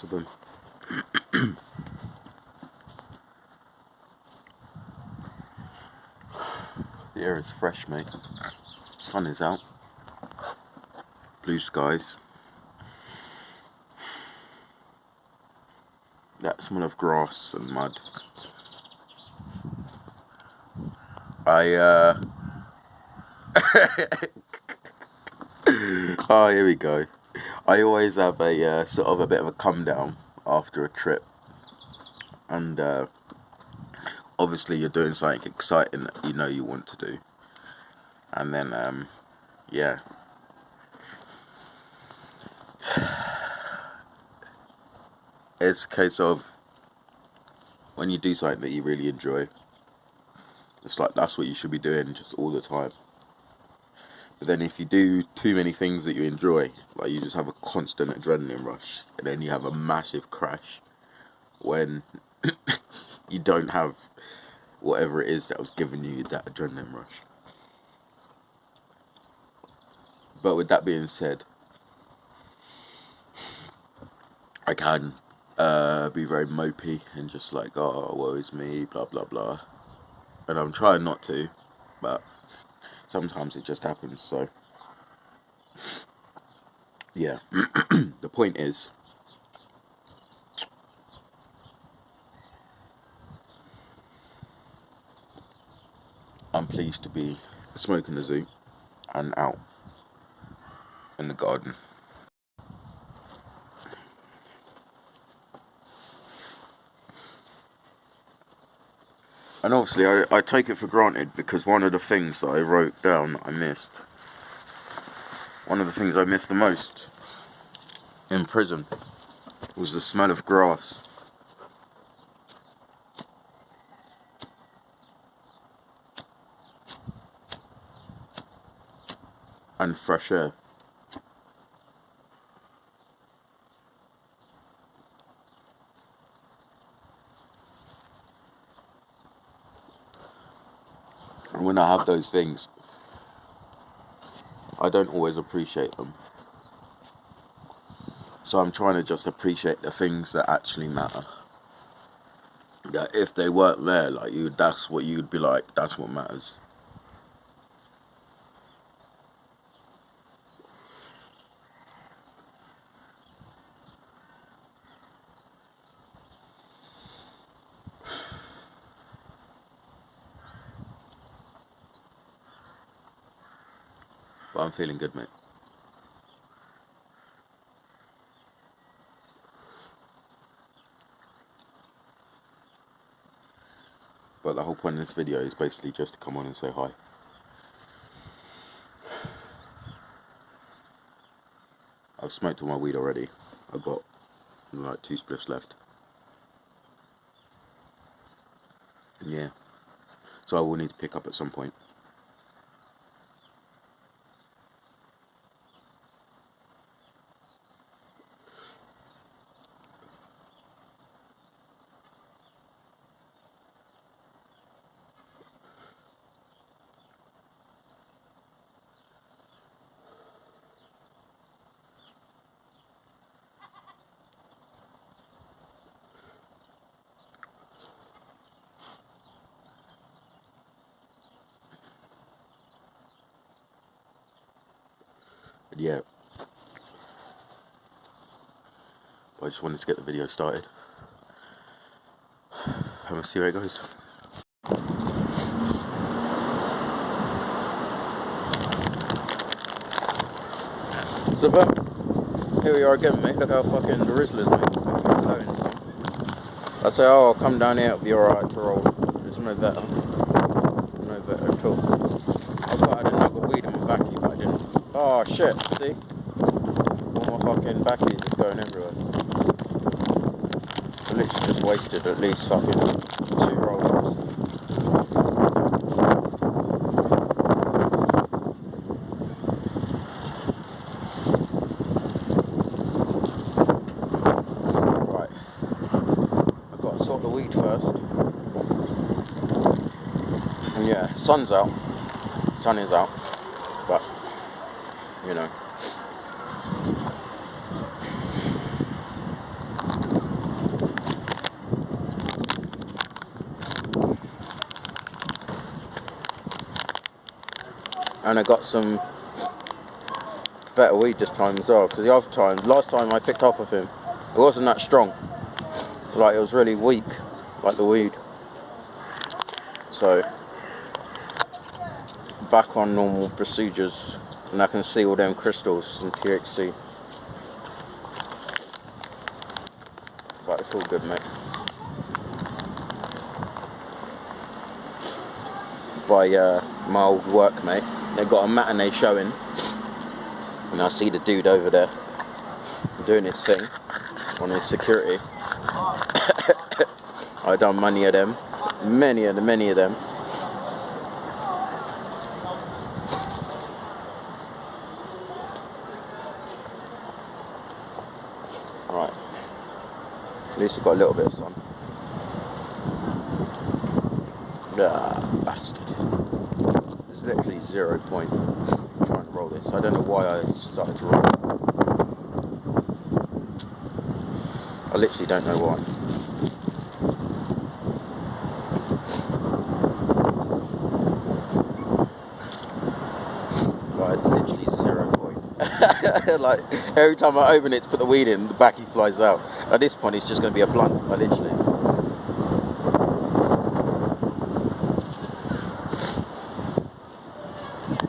lots of them. The air is fresh, mate. Sun is out. Blue skies. That smell of grass and mud. Oh, here we go. I always have a sort of a bit of a come down after a trip, and obviously you're doing something exciting that you know you want to do, and then yeah, it's a case of when you do something that you really enjoy, it's like that's what you should be doing just all the time. But then if you do too many things that you enjoy, like you just have a constant adrenaline rush, and then you have a massive crash when you don't have whatever it is that was giving you that adrenaline rush. But with that being said, I can be very mopey and just like, oh, woe is me, blah blah blah. And I'm trying not to, but sometimes it just happens. So yeah, the point is, I'm pleased to be smoking the zoot and out in the garden. And obviously I take it for granted, because one of the things that I wrote down that I missed, one of the things I missed the most in prison was the smell of grass. And fresh air. And when I have those things, I don't always appreciate them. So I'm trying to just appreciate the things that actually matter. That if they weren't there, like you, that's what you'd be like, that's what matters. But I'm feeling good, mate. But the whole point of this video is basically just to come on and say hi. I've smoked all my weed already. I've got like 2 spliffs left. And yeah, so I will need to pick up at some point. But yeah, I just wanted to get the video started. And we'll see where it goes. So, but here we are again, mate. Look how fucking the Rizzlers, mate. I say, oh, I'll come down here, it'll be alright for all. There's no better. No better at all. I thought I had a nug of weed in my backy, but I didn't. Oh shit, see? All my fucking backy is just going everywhere. I literally just wasted at least fucking 2 rolls. Right. I've got to sort the weed first. And yeah, sun's out. Sun is out. But, you know. And I got some better weed this time as well, because the other time, last time I picked off of him, it wasn't that strong. Like, it was really weak, like the weed. So, back on normal procedures, and I can see all them crystals and THC. But it's all good, mate. By my old work, mate, they got a matinee showing, and I see the dude over there doing his thing on his security. I done many of them. Right. At least we've got a little bit of sun. Ah, bastard. There's literally 0 point trying to roll this. I don't know why I started to roll. I literally don't know why. Right, literally 0 point. Like, every time I open it to put the weed in, the backy flies out. At this point, it's just going to be a blunt, like, literally.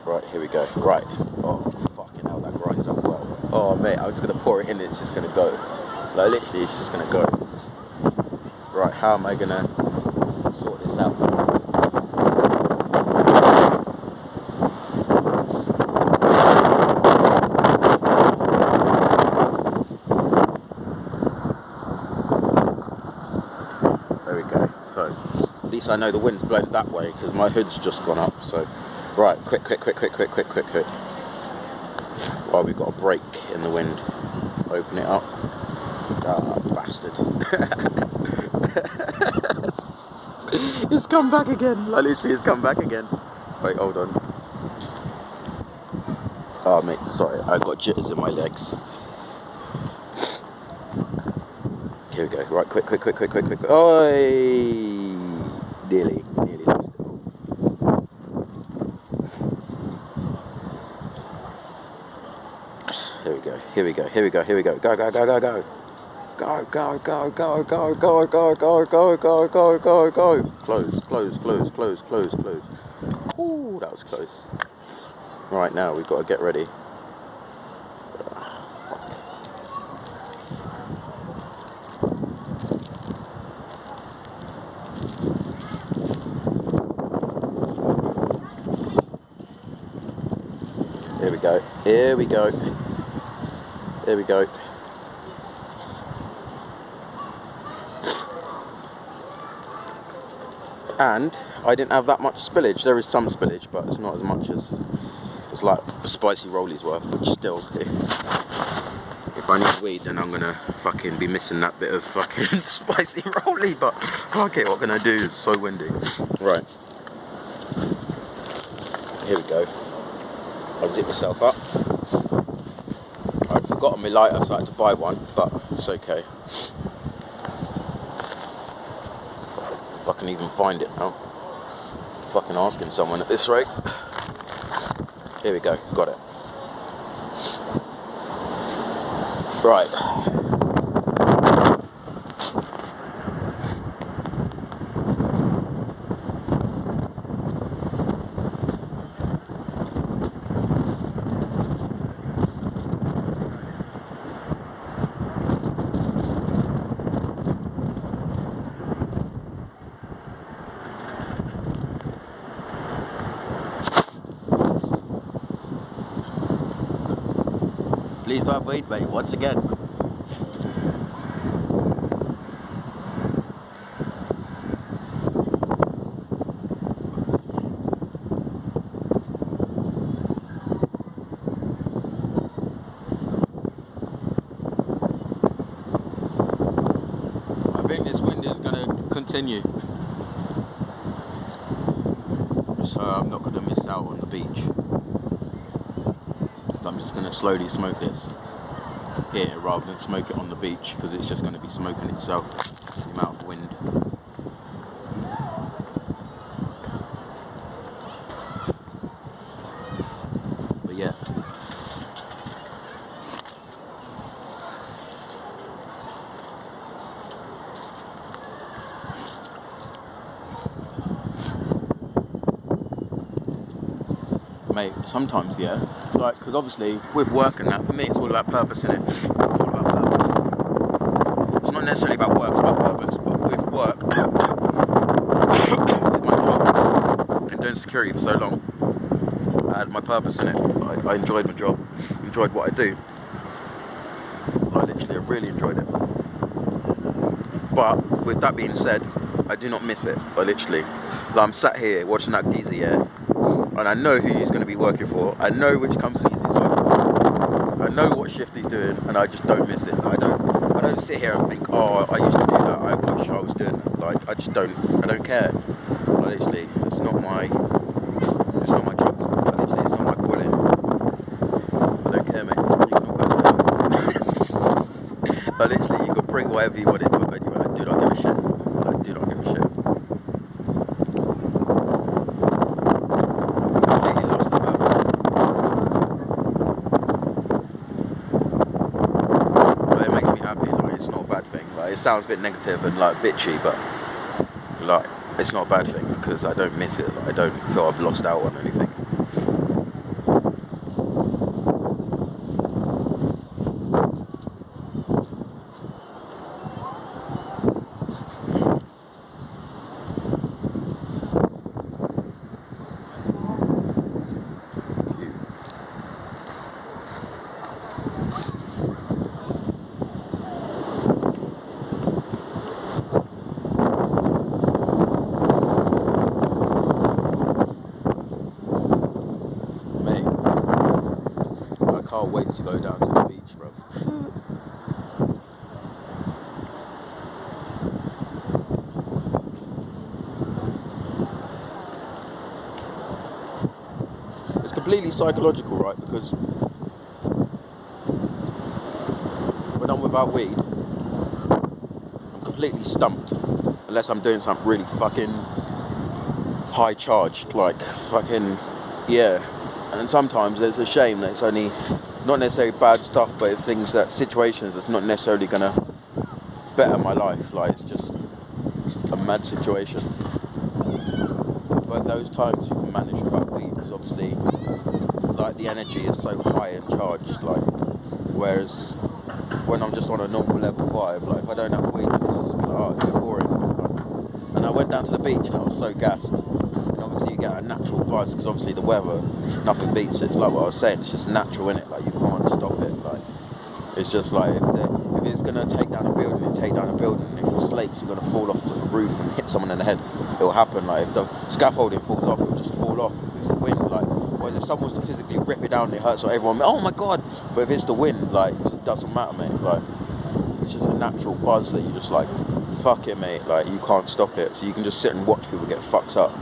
Right, here we go. Right. Oh, fucking hell, that grinds up well. Oh, mate, I'm just going to pour it in and it's just going to go. Like, literally, it's just going to go. Right, how am I going to sort this out? There we go. So, at least I know the wind's blowing that way because my hood's just gone up. So, right, quick. Well, we've got a break in the wind. Open it up. Ah, bastard. It's come back again. Like, literally, it's come back again. Wait, hold on. Oh, mate, sorry. I've got jitters in my legs. Here we go. Right, quick. Oi! Nearly lost it all. Here we go. Go. Close. Ooh, that was close. Right, now we've got to get ready. Here we go. And I didn't have that much spillage. There is some spillage, but it's not as much as it's like a spicy rollies worth. Which still, if I need weed, then I'm gonna fucking be missing that bit of fucking spicy rollie. But okay, what can I do? It's so windy. Right. Here we go. I'll zip myself up. I'd forgotten my lighter, so I had to buy one, but it's okay. If I can even find it now. Fucking asking someone at this rate. Here we go, got it. Right. Please don't wait, mate, once again. I think this wind is going to continue. So I'm not going to miss out on the beach. So I'm just going to slowly smoke this here rather than smoke it on the beach, because it's just going to be smoking itself, the amount of wind. But yeah. Mate, sometimes, yeah. Like, because obviously, with work and that, for me, it's all about purpose, innit? It's all about purpose. It's not necessarily about work, it's about purpose. But with work, with my job, and doing security for so long, I had my purpose in it. I enjoyed my job, enjoyed what I do. I really enjoyed it. But with that being said, I do not miss it. Like I'm sat here watching that geezer, yeah, and I know who he's going to be working for. I know which companies he's working for. I know what shift he's doing, and I just don't miss it. I don't sit here and think, oh, I used to do that. I wish I was doing that. Like I just don't. I don't care. Like, literally, it's not my job. Like, literally, it's not my calling. I don't care, mate. You can all go to hell. Like, literally, you can bring whatever you wanted to a venue. I do not give a shit. I do not give a shit. Completely lost the purpose. But it makes me happy. Like, it's not a bad thing. Like, it sounds a bit negative and like bitchy, but like it's not a bad thing because I don't miss it. Like, I don't feel I've lost out on anything. I can't wait to go down to the beach, bro. It's completely psychological, right? Because when I'm without weed, I'm completely stumped. Unless I'm doing something really fucking high charged, like fucking, yeah. And sometimes there's a shame that it's only not necessarily bad stuff, but it's things that situations that's not necessarily gonna better my life. Like it's just a mad situation. But those times you can manage without weed because obviously, like the energy is so high and charged. Like whereas when I'm just on a normal level vibe, like if I don't have weed, it's just like, oh, it's too boring. Like, and I went down to the beach and I was so gassed. You get a natural buzz because obviously the weather, nothing beats it. It's like what I was saying, it's just natural in it. Like you can't stop it. Like it's just like if it's gonna take down a building, it take down a building. If the slates are gonna fall off the roof and hit someone in the head, it'll happen. Like if the scaffolding falls off, it'll just fall off. If it's the wind, like whereas if someone was to physically rip it down, it hurts everyone. Oh my god! But if it's the wind, like it doesn't matter, mate. Like it's just a natural buzz that you just like, fuck it, mate. Like you can't stop it. So you can just sit and watch people get fucked up.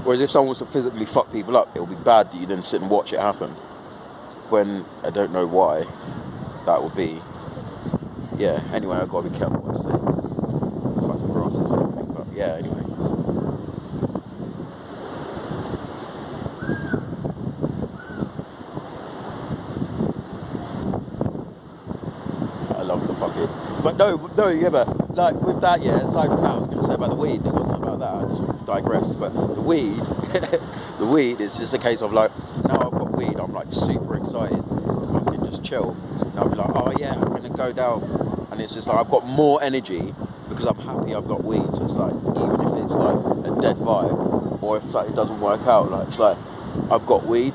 Whereas if someone was to physically fuck people up, it would be bad that you didn't sit and watch it happen. When I don't know why that would be. Yeah, anyway, I've got to be careful what I say. It's fucking grass and everything, but yeah, anyway. I love the fucking... But no, yeah, but like with that, yeah, aside from that, I was going to say about the weed, it wasn't about that, I just digressed, but the weed, the weed is just a case of like, now I've got weed, I'm like super excited, fucking just chill, and I'll be like, oh yeah, I'm going to go down, and it's just like, I've got more energy, because I'm happy I've got weed, so it's like, even if it's like a dead vibe, or if like, it doesn't work out, like, it's like, I've got weed,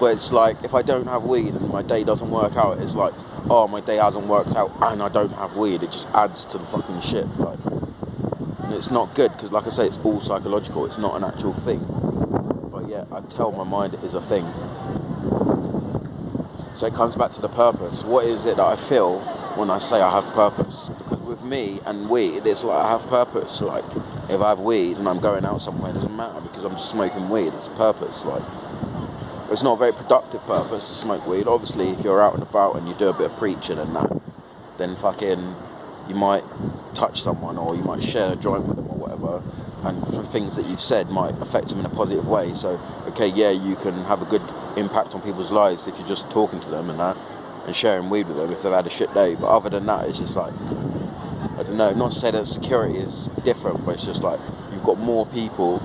but it's like, if I don't have weed and my day doesn't work out, it's like, oh, my day hasn't worked out and I don't have weed. It just adds to the fucking shit. Like, and it's not good because, like I say, it's all psychological. It's not an actual thing. But yeah, I tell my mind it is a thing. So it comes back to the purpose. What is it that I feel when I say I have purpose? Because with me and weed, it's like I have purpose. Like, if I have weed and I'm going out somewhere, it doesn't matter because I'm just smoking weed. It's purpose. Like, it's not a very productive purpose to smoke weed. Obviously, if you're out and about and you do a bit of preaching and that, then fucking, you might touch someone or you might share a joint with them or whatever, and for things that you've said might affect them in a positive way. So, okay, yeah, you can have a good impact on people's lives if you're just talking to them and that, and sharing weed with them if they've had a shit day. But other than that, it's just like, I don't know, not to say that security is different, but it's just like you've got more people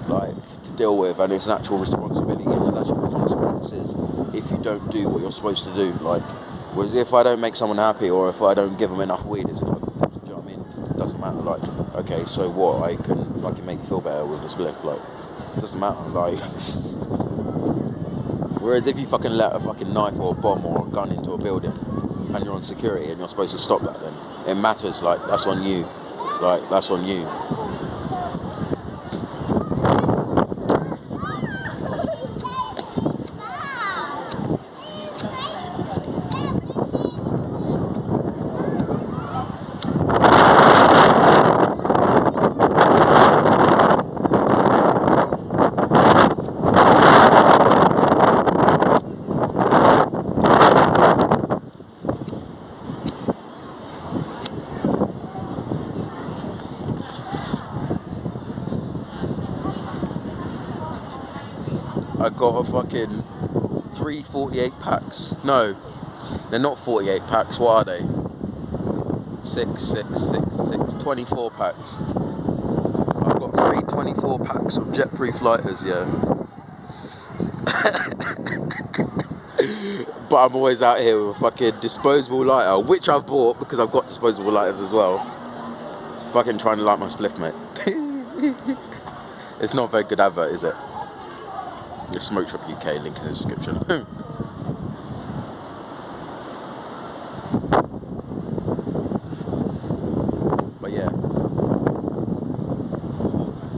like to deal with, and it's an actual responsibility and there's actual consequences if you don't do what you're supposed to do. Like, if I don't make someone happy or if I don't give them enough weed, it's not, do you know what I mean? It doesn't matter. Like, okay, so what? I can fucking make you feel better with a spliff. Like, it doesn't matter. Like, whereas if you fucking let a fucking knife or a bomb or a gun into a building and you're on security and you're supposed to stop that, then it matters. Like, that's on you. Like, that's on you. I got a fucking 3 48 packs. No, they're not 48 packs. What are they? 24 packs. I've got 3 24 packs of jet-proof lighters, yeah. But I'm always out here with a fucking disposable lighter, which I've bought because I've got disposable lighters as well. Fucking trying to light my spliff, mate. It's not a very good advert, is it? The Smoke Shop UK, link in the description. But yeah,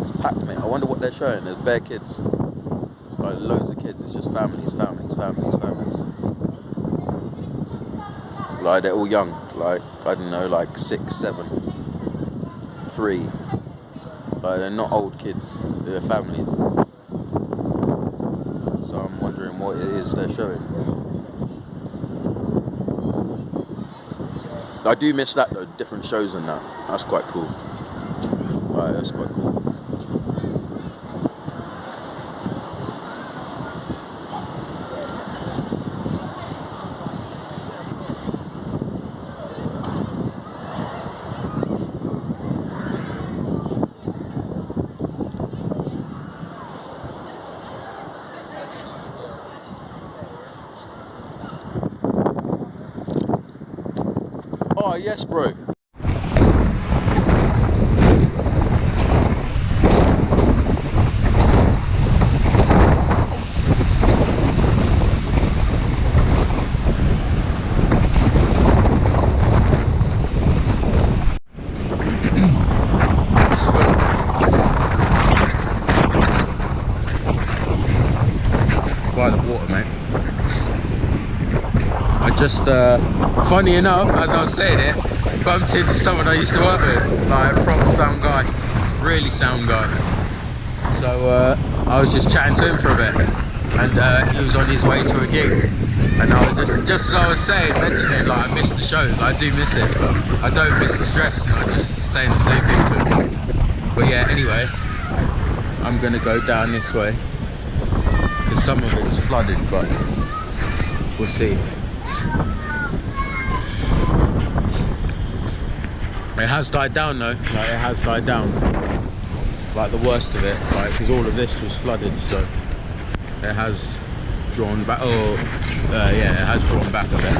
it's packed, mate. I wonder what they're showing. There's bare kids, like loads of kids. It's just families. Like, they're all young, like, I don't know, like 6, 7, 3. Like, they're not old kids, they're families. So I'm wondering what it is they're showing. I do miss that though, different shows and that. That's quite cool. Right, that's quite cool. Oh yes, bro. By the water, mate. I just, funny enough, as I was saying it, bumped into someone I used to work with, like a proper sound guy, really sound guy. So I was just chatting to him for a bit, and he was on his way to a gig, and I was just as I was saying, mentioning, like, I miss the shows, I do miss it, but I don't miss the stress, and I'm just saying the same thing to him. But yeah, anyway, I'm gonna go down this way, because some of it's flooded, but we'll see. It has died down though, like it has died down, like the worst of it, like, because all of this was flooded, so it has drawn back. Oh, yeah, it has drawn back a bit.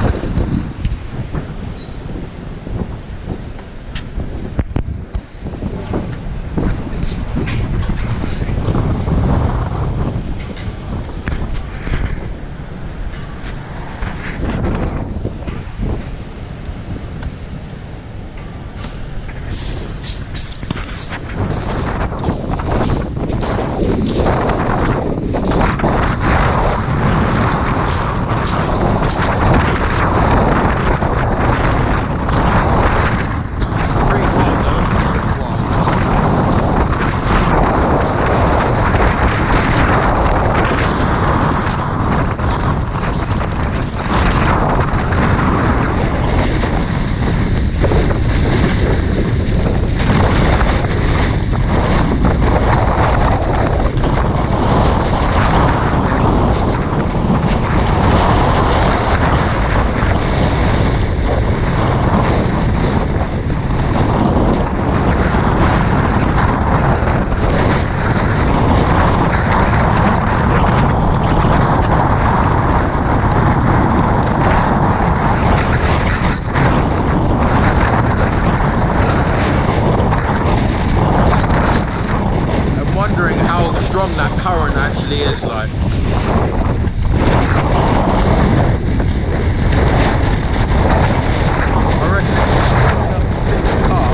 I reckon it's strong enough to sit in the car,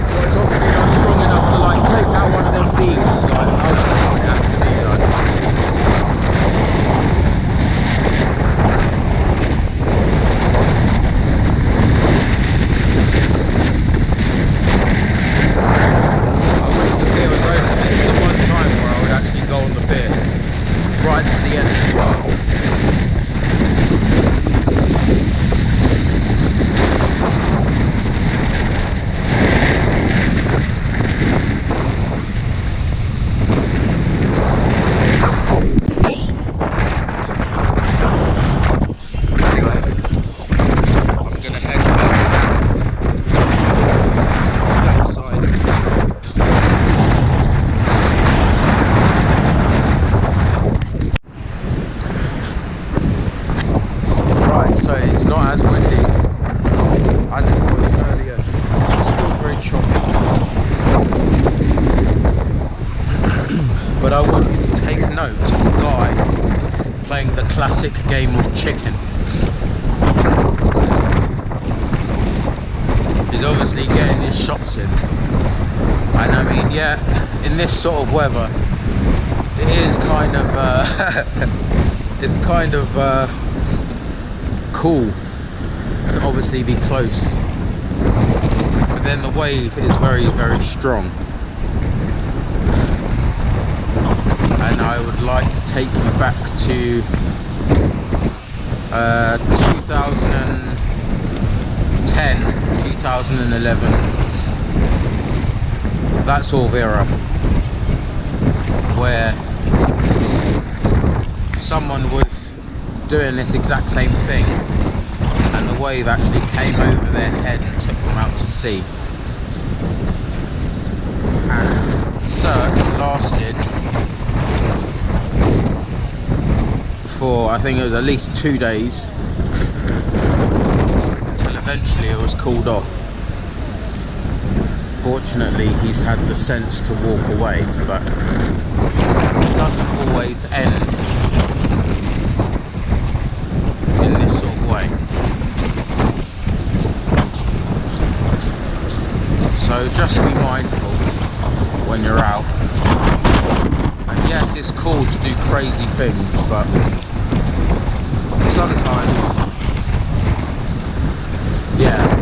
but it's obviously not strong enough to like take out one of them beams, like how strong would it have to be, like. I wish the pier was open. This is the one time where I would actually go on the pier right to the end as well. So it's not as windy as it was earlier. It's still very choppy. But I want you to take note of the guy playing the classic game of chicken. He's obviously getting his shots in. And I mean, yeah, in this sort of weather, it is kind of, it's kind of, cool to obviously be close, but then the wave is very, very strong, and I would like to take you back to 2010, 2011, that sort of era, where someone was doing this exact same thing and the wave actually came over their head and took them out to sea. And search lasted for, I think it was at least 2 days, until eventually it was called off. Fortunately, he's had the sense to walk away, but it doesn't always end in this sort of way. So just be mindful when you're out. And yes, it's cool to do crazy things, but sometimes, yeah,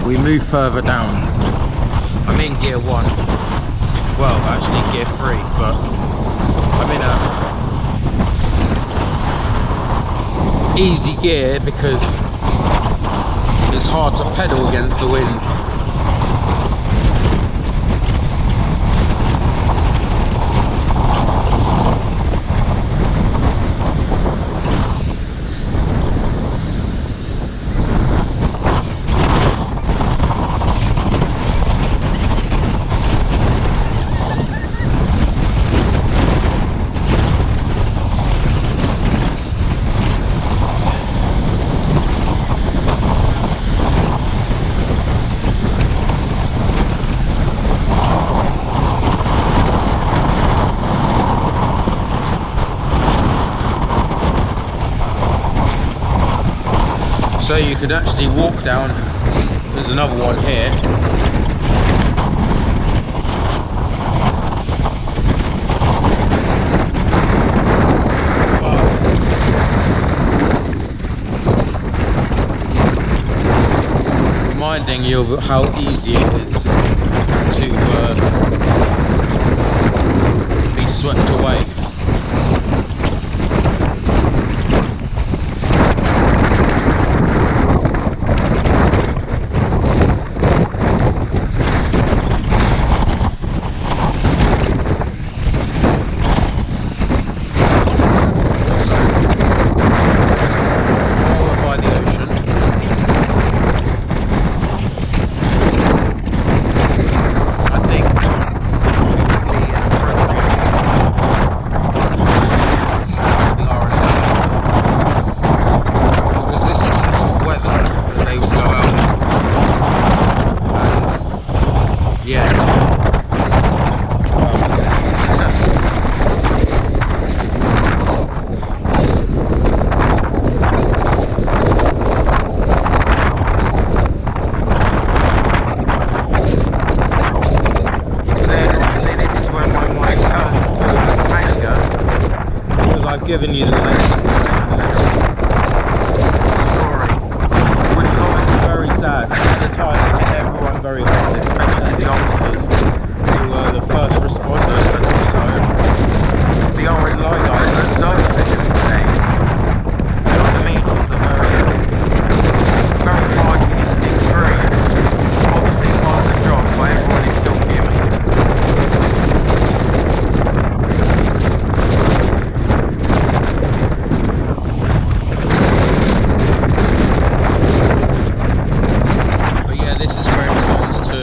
we move further down. I'm in gear 1, well actually gear 3, but I'm in a easy gear because it's hard to pedal against the wind. So you could actually walk down, there's another one here. Reminding you of how easy it is to be swept away. giving you the same story, which is obviously very sad. And at the time, it hit everyone very hard, especially the officers who were the first responders, and also the RNLI guys that served fishing for days. You know what I mean? It's a very hard experience. Obviously part of the job, but everyone is still human. But yeah, this is where it turns to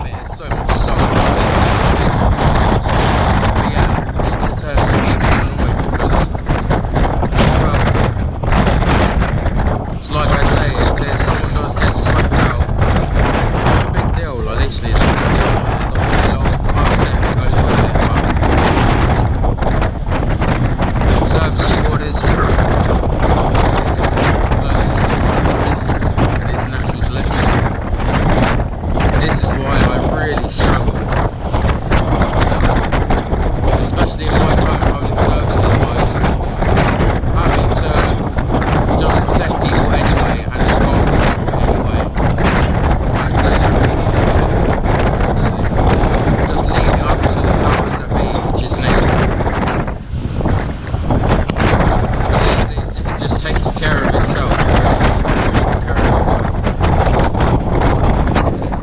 it's so much sun. But yeah, it turns to me being annoyed because, well, it's like I say, if there's someone does get swept out, it's a big deal, like literally it's a big deal. There's not really a lot of process that goes with it, but service is what it is. And it's natural selection. This is why I really struggle, especially in my time public services wise, having to just protect people anyway and look after people anyway, and they don't really do it, honestly. Just leave it up to the powers that be, which is nature. It just takes care of itself.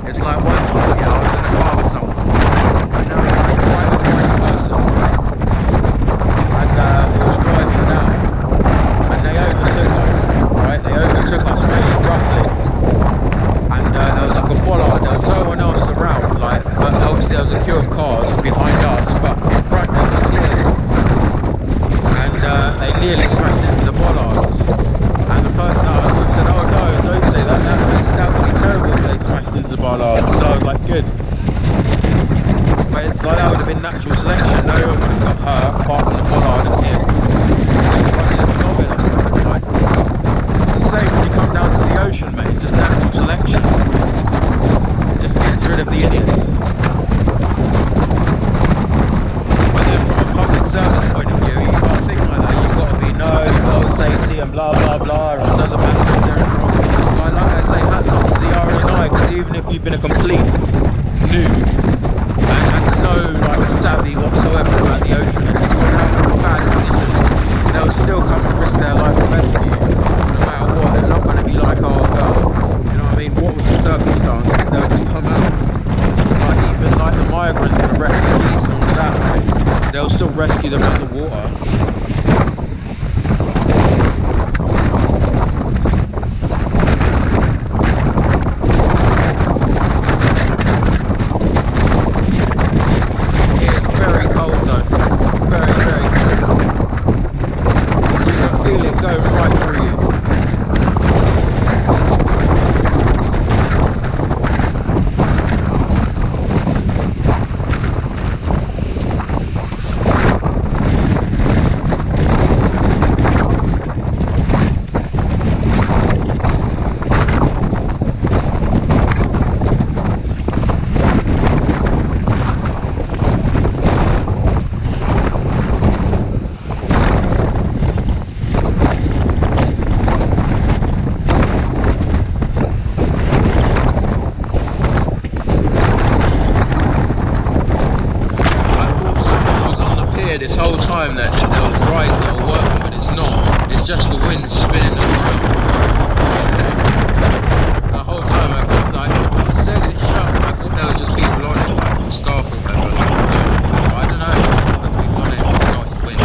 It's like one time, I was in the car with someone, and there was like a private voice person, and we were driving down, and they overtook us, right? They overtook us really abruptly, and there was like a bollard, there was no one else around, like, but obviously there was a queue of cars behind us, but in front there was clear, and they nearly smashed into the bollards, and the person I was with said, oh no, don't say that, that would be terrible if they smashed into the bollards. So I was like, good. But it's like that would have been natural selection, no one would have got hurt apart from the bollard and him. Like, the same when you come down to the ocean, mate, it's just natural selection. It just gets rid of the idiots. But then from a public service point of view, you can't think like that. You've got to be, no, you've got safety and blah blah blah, and it doesn't matter if they're wrong. Like I say, hats off to the RNI, because even if you've been a complete noob and no like savvy whatsoever about the ocean, and if you're in bad conditions, they'll still come and risk their life to rescue you, no matter what. They're not going to be like, oh well, you know what I mean, what was the circumstances, they'll just come out. Like even like the migrants and the refugees and all of that, they'll still rescue them out of the water. This whole time that there was rides that were working, but it's not. It's just the wind spinning them around. The whole time I thought, like, it says it's shut, I thought there was just people on it, like staff or whatever. But I don't know, there's people on it, it's not, it's wind.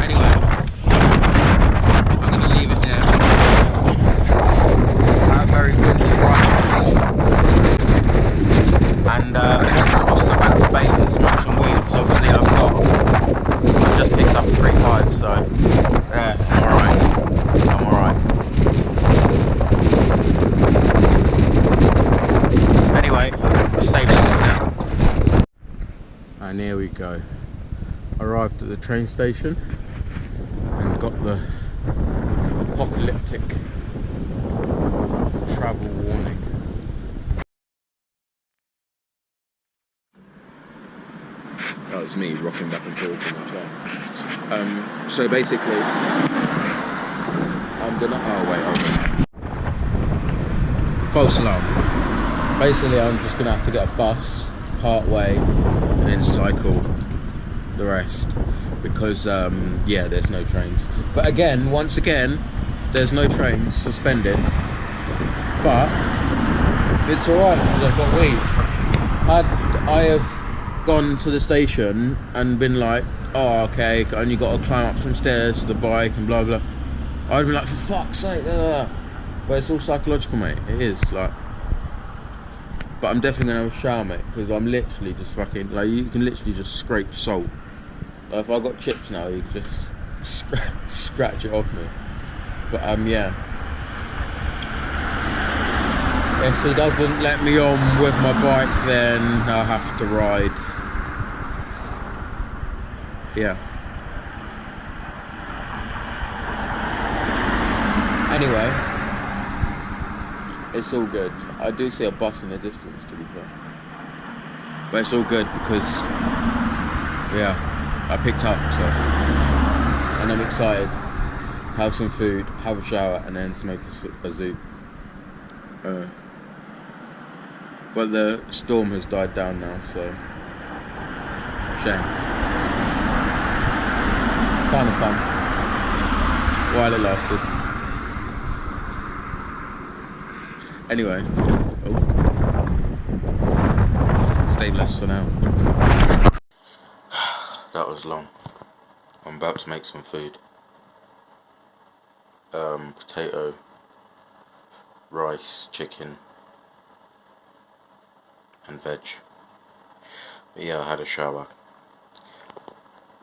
Anyway, I'm going to leave it there. Very windy right now. And cross the back to base and smoke some weed, because obviously I've just picked up a 3.5, so yeah, I'm alright. Anyway, stay blessed now. And here we go. Arrived at the train station and got the apocalyptic travel warning. me rocking back and forth in my chair. So basically, I'm gonna. Oh wait, false alarm. Basically, I'm just gonna have to get a bus part way and then cycle the rest because yeah, there's no trains. But again, once again, there's no trains suspended. But it's alright because I've got weed. I have gone to the station and been like, oh okay, I only got to climb up some stairs to the bike and blah blah. I'd be like, for fuck's sake, blah, blah, blah. But it's all psychological, mate. It is like. But I'm definitely gonna have a shower, mate, because I'm literally just fucking like, you can literally just scrape salt. Like if I got chips now, you can just scratch it off me. But yeah. If he doesn't let me on with my bike, then I'll have to ride. Yeah. Anyway, it's all good. I do see a bus in the distance, to be fair. But it's all good because, yeah, I picked up, so. And I'm excited. Have some food, have a shower, and then smoke a zoot. But the storm has died down now, so shame. Kind of fun while it lasted. Anyway, stay blessed for now. That was long. I'm about to make some food. Potato, rice, chicken, and veg. But yeah, I had a shower.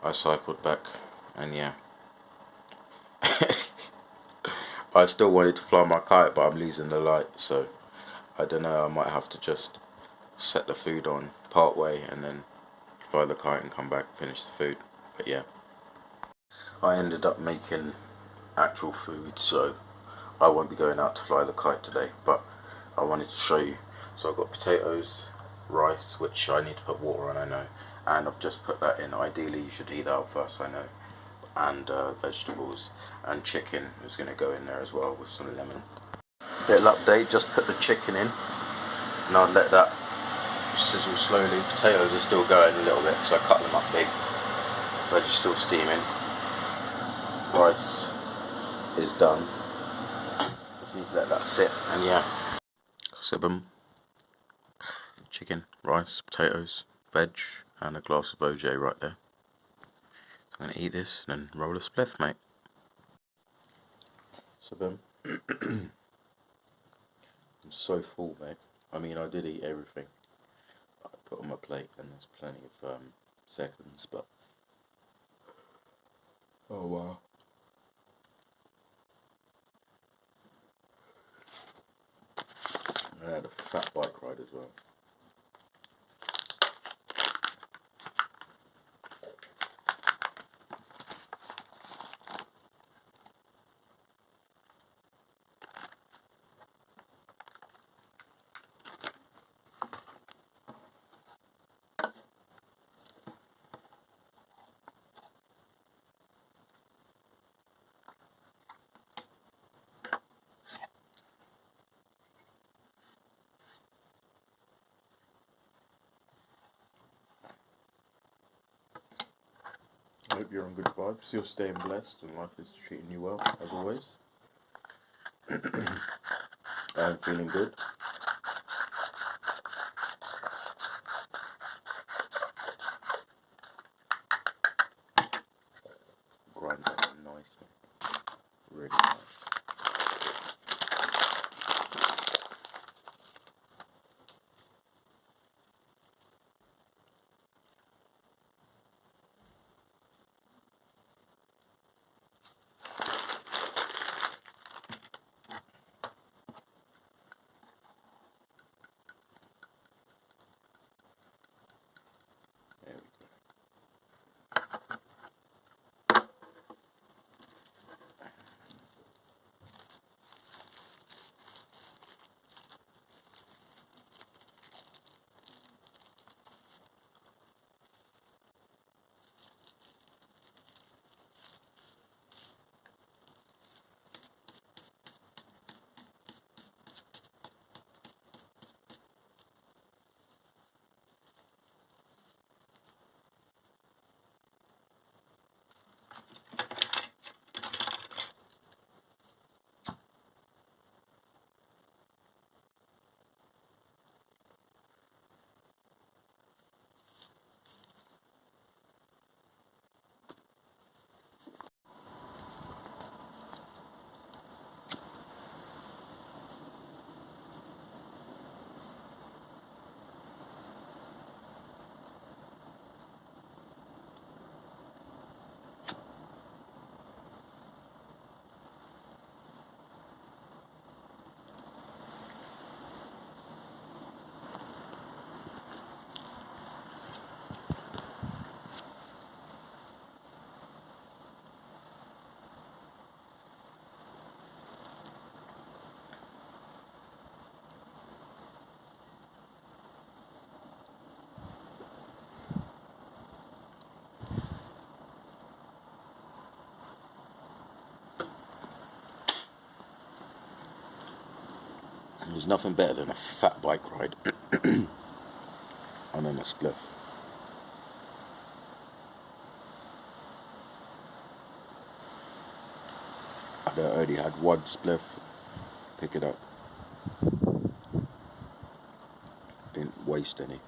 I cycled back, and yeah. I still wanted to fly my kite, but I'm losing the light, so I don't know, I might have to just set the food on part way and then fly the kite and come back, finish the food. But yeah, I ended up making actual food, so I won't be going out to fly the kite today, but I wanted to show you. So I've got potatoes, rice, which I need to put water on, I know, and I've just put that in. Ideally you should heat that up first, I know, and vegetables, and chicken is going to go in there as well with some lemon. Little update, just put the chicken in and I'll let that sizzle slowly. Potatoes are still going a little bit, so I cut them up big, but it's still steaming. Rice is done, just need to let that sit, and yeah. So boom, chicken, rice, potatoes, veg, and a glass of OJ right there. So I'm going to eat this and then roll a spliff, mate. So boom. I'm so full, mate. I mean, I did eat everything I put on my plate, and there's plenty of seconds, but oh wow. I had a fat bike ride as well. I hope you're on good vibes, you're staying blessed and life is treating you well, as always. I'm feeling good. Grind that nicely. Really nice. There we go. There's nothing better than a fat bike ride and then a spliff. I already had one spliff, pick it up, didn't waste any.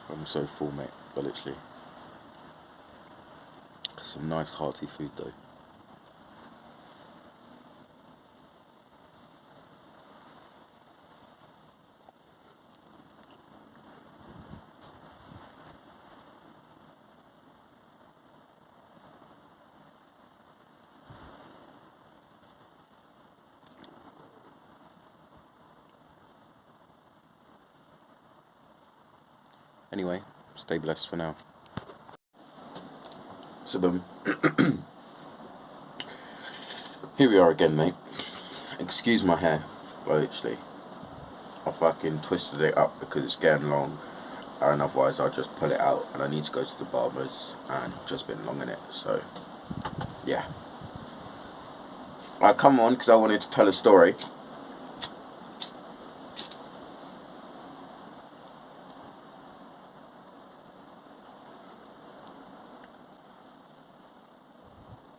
I'm so full, mate, but literally. Some nice hearty food though. Anyway, stay blessed for now. So here we are again, mate. Excuse my hair, literally. I fucking twisted it up because it's getting long, and otherwise I'll just pull it out, and I need to go to the barber's, and just been long in it, so yeah. I come on because I wanted to tell a story.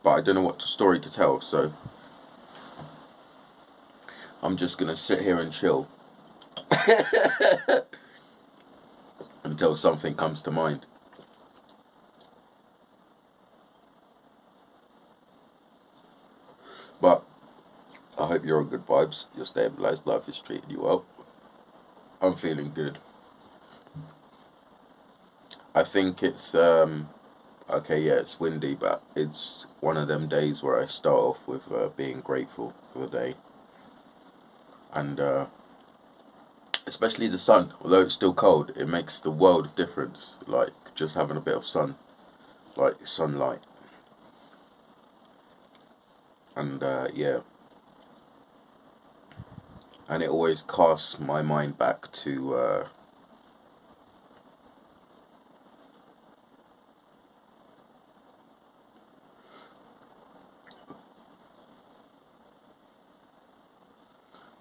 But I don't know what story to tell, so I'm just gonna sit here and chill until something comes to mind. But I hope you're on good vibes. You're staying blessed. Life is treating you well. I'm feeling good. I think it's okay, yeah, it's windy, but it's one of them days where I start off with being grateful for the day. And especially the sun, although it's still cold, it makes the world of difference, like just having a bit of sun, like sunlight. And yeah. And it always casts my mind back to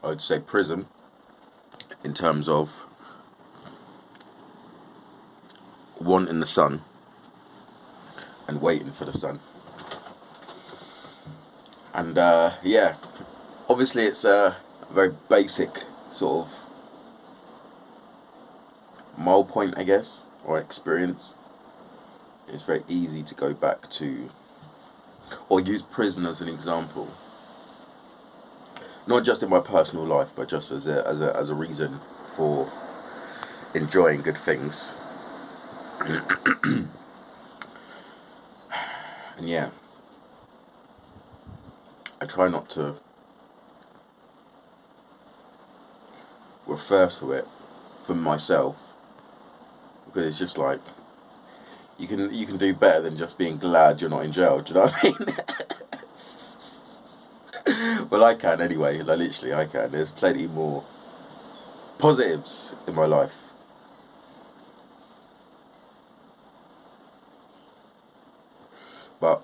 I'd say prison, in terms of wanting the sun and waiting for the sun. And yeah, obviously it's a very basic sort of mile point, I guess, or experience. It's very easy to go back to, or use prison as an example. Not just in my personal life, but just as a reason for enjoying good things. And yeah, I try not to refer to it for myself, because it's just like you can do better than just being glad you're not in jail. Do you know what I mean? Well, I can anyway. Like literally, I can. There's plenty more positives in my life. But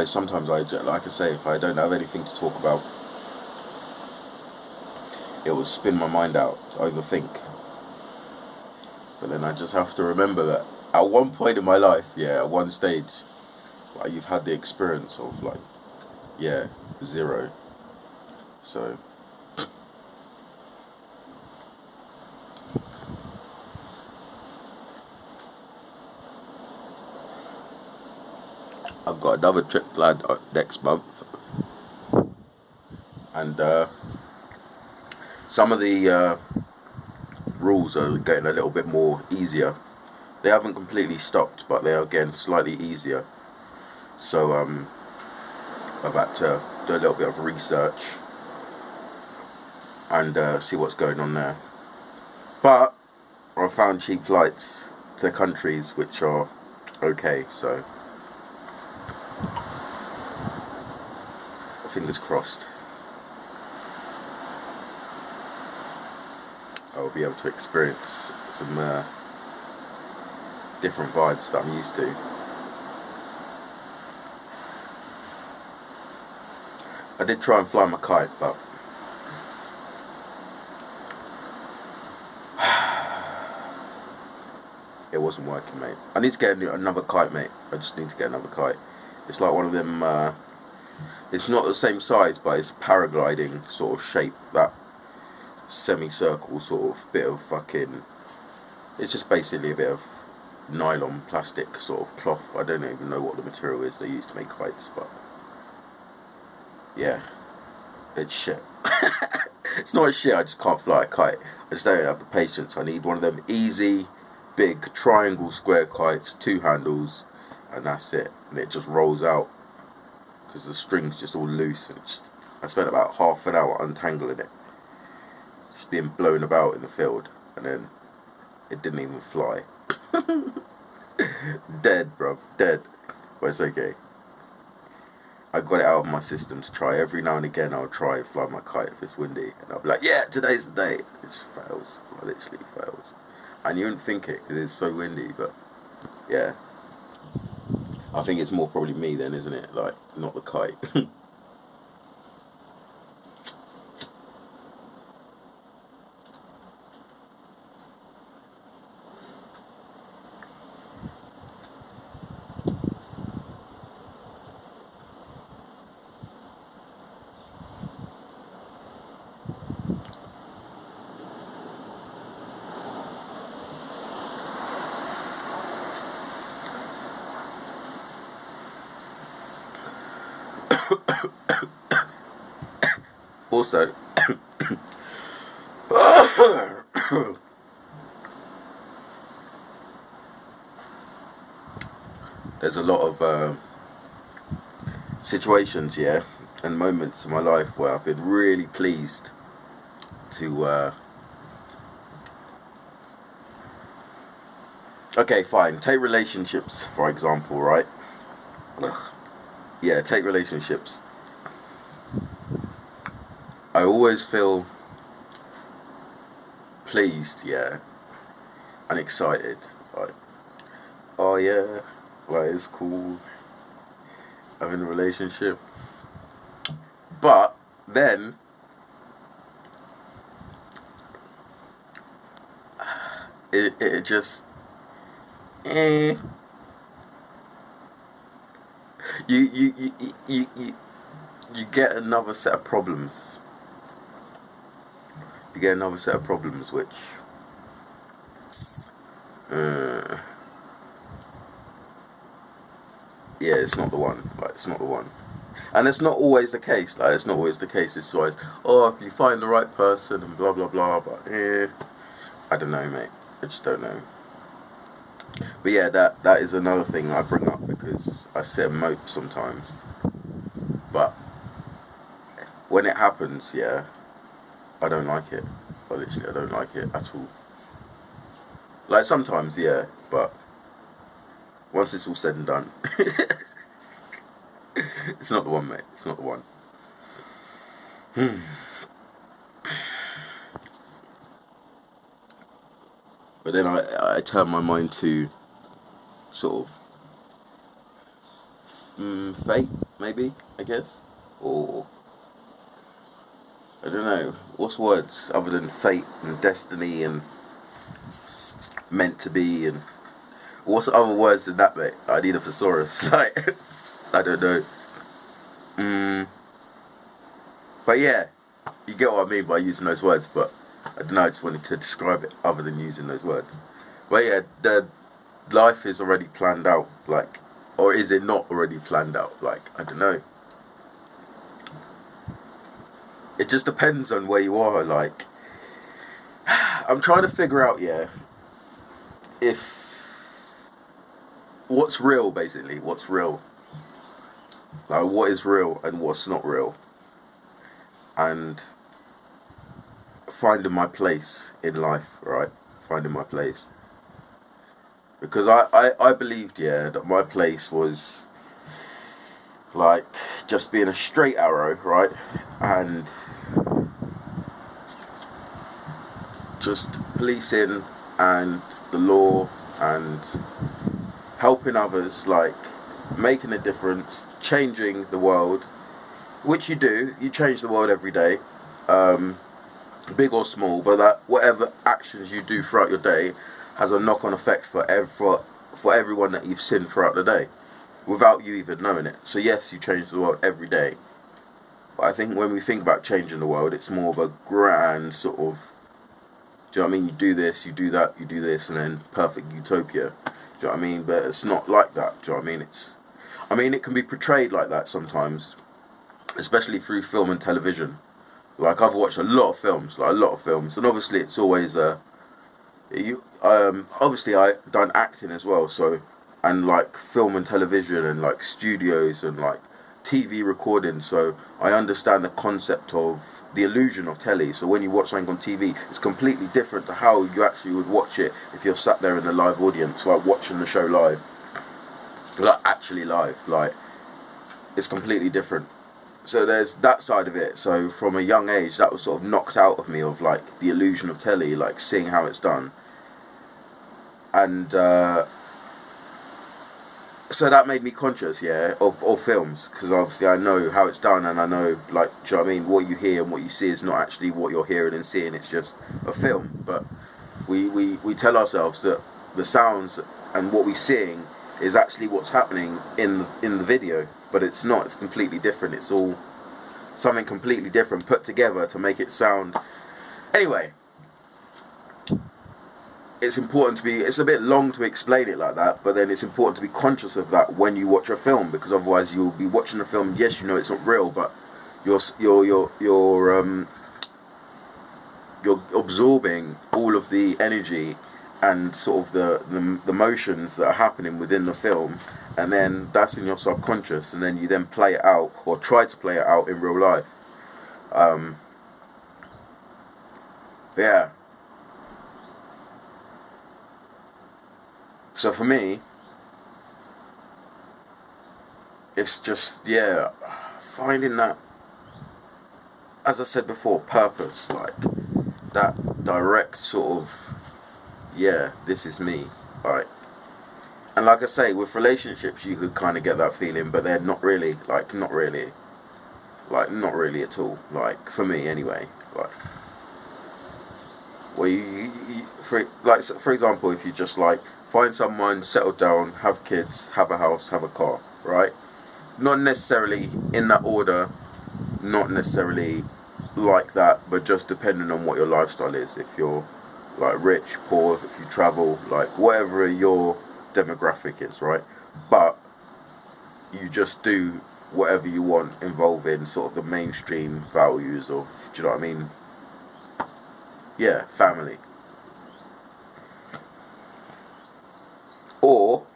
sometimes like I say, if I don't have anything to talk about, it will spin my mind out to overthink. But then I just have to remember that at one point in my life, yeah, at one stage, like you've had the experience of like, yeah, zero. So I've got another trip planned next month, and some of the rules are getting a little bit more easier. They haven't completely stopped, but they are getting slightly easier. So I've had to do a little bit of research and see what's going on there. But I found cheap flights to countries which are okay, so fingers crossed I'll be able to experience some different vibes that I'm used to. I did try and fly my kite, but it wasn't working, mate. I need to get another kite, mate. I just need to get another kite. It's like one of them, it's not the same size, but it's paragliding sort of shape, that semicircle sort of bit of fucking, it's just basically a bit of nylon plastic sort of cloth. I don't even know what the material is they use to make kites, but yeah, it's shit. It's not shit, I just can't fly a kite. I just don't have the patience. I need one of them easy, big triangle square kites, 2 handles, and that's it. And it just rolls out because the string's just all loose. And I spent about half an hour untangling it, just being blown about in the field, and then it didn't even fly. Dead, bruv, dead. But it's okay. I got it out of my system to try. Every now and again I'll try fly my kite if it's windy, and I'll be like, yeah, today's the day. It just fails. It literally fails. And you wouldn't think it because it's so windy, but yeah. I think it's more probably me then, isn't it? Like, not the kite. Also, there's a lot of situations, yeah, and moments in my life where I've been really pleased to okay, fine, take relationships for example, right? Yeah, take relationships. I always feel pleased, yeah, and excited, like, oh yeah, like, it's cool having a relationship. But then it just you get another set of problems. You get another set of problems which yeah, it's not the one. Like, it's not the one. And it's not always the case. Like, it's not always the case. It's always, oh, if you find the right person and blah blah blah. But I don't know, mate. I just don't know. But yeah, that is another thing I bring up because I sit and mope sometimes. But when it happens, yeah, I don't like it. I don't like it at all. Like, sometimes, yeah, but once it's all said and done, it's not the one, mate. It's not the one. But then I turn my mind to sort of fate, maybe, I guess, or I don't know. What's words other than fate and destiny and meant to be, and what's other words than that, mate? I need a thesaurus. Like, I don't know. But yeah, you get what I mean by using those words. But I don't know. I just wanted to describe it other than using those words. But yeah, the life is already planned out. Like, or is it not already planned out? Like, I don't know. It just depends on where you are. Like, I'm trying to figure out, yeah, if what's real, basically. What's real? Like, what is real and what's not real? And finding my place in life, right? Finding my place. because I believed, yeah, that my place was like just being a straight arrow, right, and just policing and the law and helping others, like making a difference, changing the world, which you do. You change the world every day, big or small, but that whatever actions you do throughout your day has a knock-on effect for everyone that you've seen throughout the day, without you even knowing it. So yes, you change the world every day, but I think when we think about changing the world, it's more of a grand sort of, do you know what I mean? You do this, you do that, you do this, and then perfect utopia. Do you know what I mean? But it's not like that. Do you know what I mean? I mean, it can be portrayed like that sometimes, especially through film and television. Like I've watched a lot of films, and obviously it's always obviously I done acting as well, so, and like film and television and like studios and like TV recording, so I understand the concept of the illusion of telly. So when you watch something on TV, it's completely different to how you actually would watch it if you're sat there in the live audience, like watching the show live, like actually live, like it's completely different. So there's that side of it. So from a young age, that was sort of knocked out of me, of like the illusion of telly, like seeing how it's done. And so that made me conscious, yeah, of films, because obviously I know how it's done, and I know, like, do you know what I mean, what you hear and what you see is not actually what you're hearing and seeing, it's just a film. But we tell ourselves that the sounds and what we're seeing is actually what's happening in the video, but it's not. It's completely different. It's all something completely different put together to make it sound. Anyway, it's important to be, it's a bit long to explain it like that, but then it's important to be conscious of that when you watch a film, because otherwise you'll be watching a film, yes, you know it's not real, but you're absorbing all of the energy and sort of the motions that are happening within the film, and then that's in your subconscious, and then you then play it out, or try to play it out in real life. Yeah. So for me, it's just, yeah, finding that, as I said before, purpose, like that direct sort of, yeah, this is me, like. And like I say, with relationships, you could kind of get that feeling, but they're not really, like, not really at all, like, for me anyway, like, where for example, if you just, like, find someone, settle down, have kids, have a house, have a car, right? Not necessarily in that order, not necessarily like that, but just depending on what your lifestyle is. If you're, like, rich, poor, if you travel, like, whatever your demographic is, right? But you just do whatever you want, involving sort of the mainstream values of, do you know what I mean? Yeah, family. Or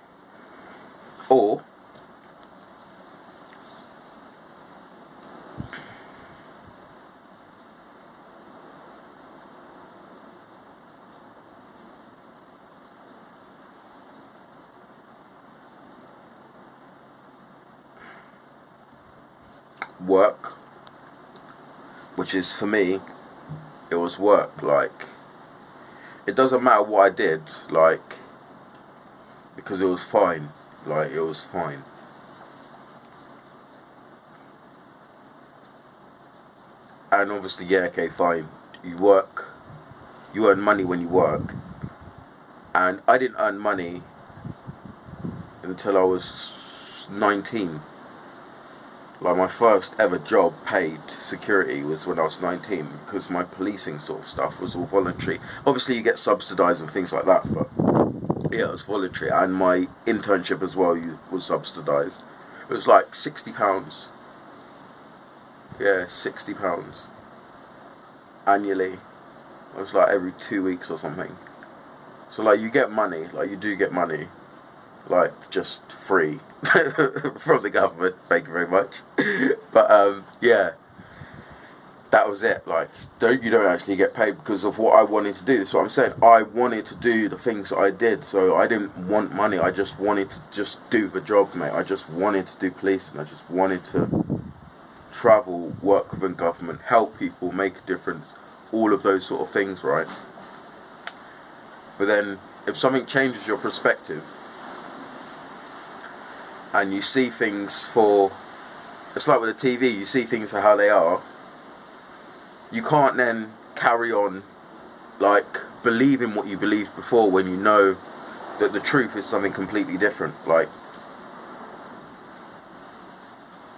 work, which is, for me, it was work. Like, it doesn't matter what I did, like, because it was fine. Like, it was fine. And obviously, yeah, okay, fine. You work, you earn money when you work. And I didn't earn money until I was 19. Like, my first ever job, paid security, was when I was 19, because my policing sort of stuff was all voluntary. Obviously you get subsidised and things like that, but yeah, it was voluntary. And my internship as well was subsidised. It was like £60. Yeah, £60 annually. It was like every 2 weeks or something. So, like, you get money, like, you do get money, like, just free from the government. Thank you very much. But yeah, that was it. Like, you don't actually get paid because of what I wanted to do. That's what I'm saying. I wanted to do the things that I did, so I didn't want money. I just wanted to just do the job, mate. I just wanted to do policing. I just wanted to travel, work within government, help people, make a difference, all of those sort of things, right? But then, if something changes your perspective, and you see things for, it's like with the TV, you see things for how they are, you can't then carry on, like, believing what you believed before when you know that the truth is something completely different, like.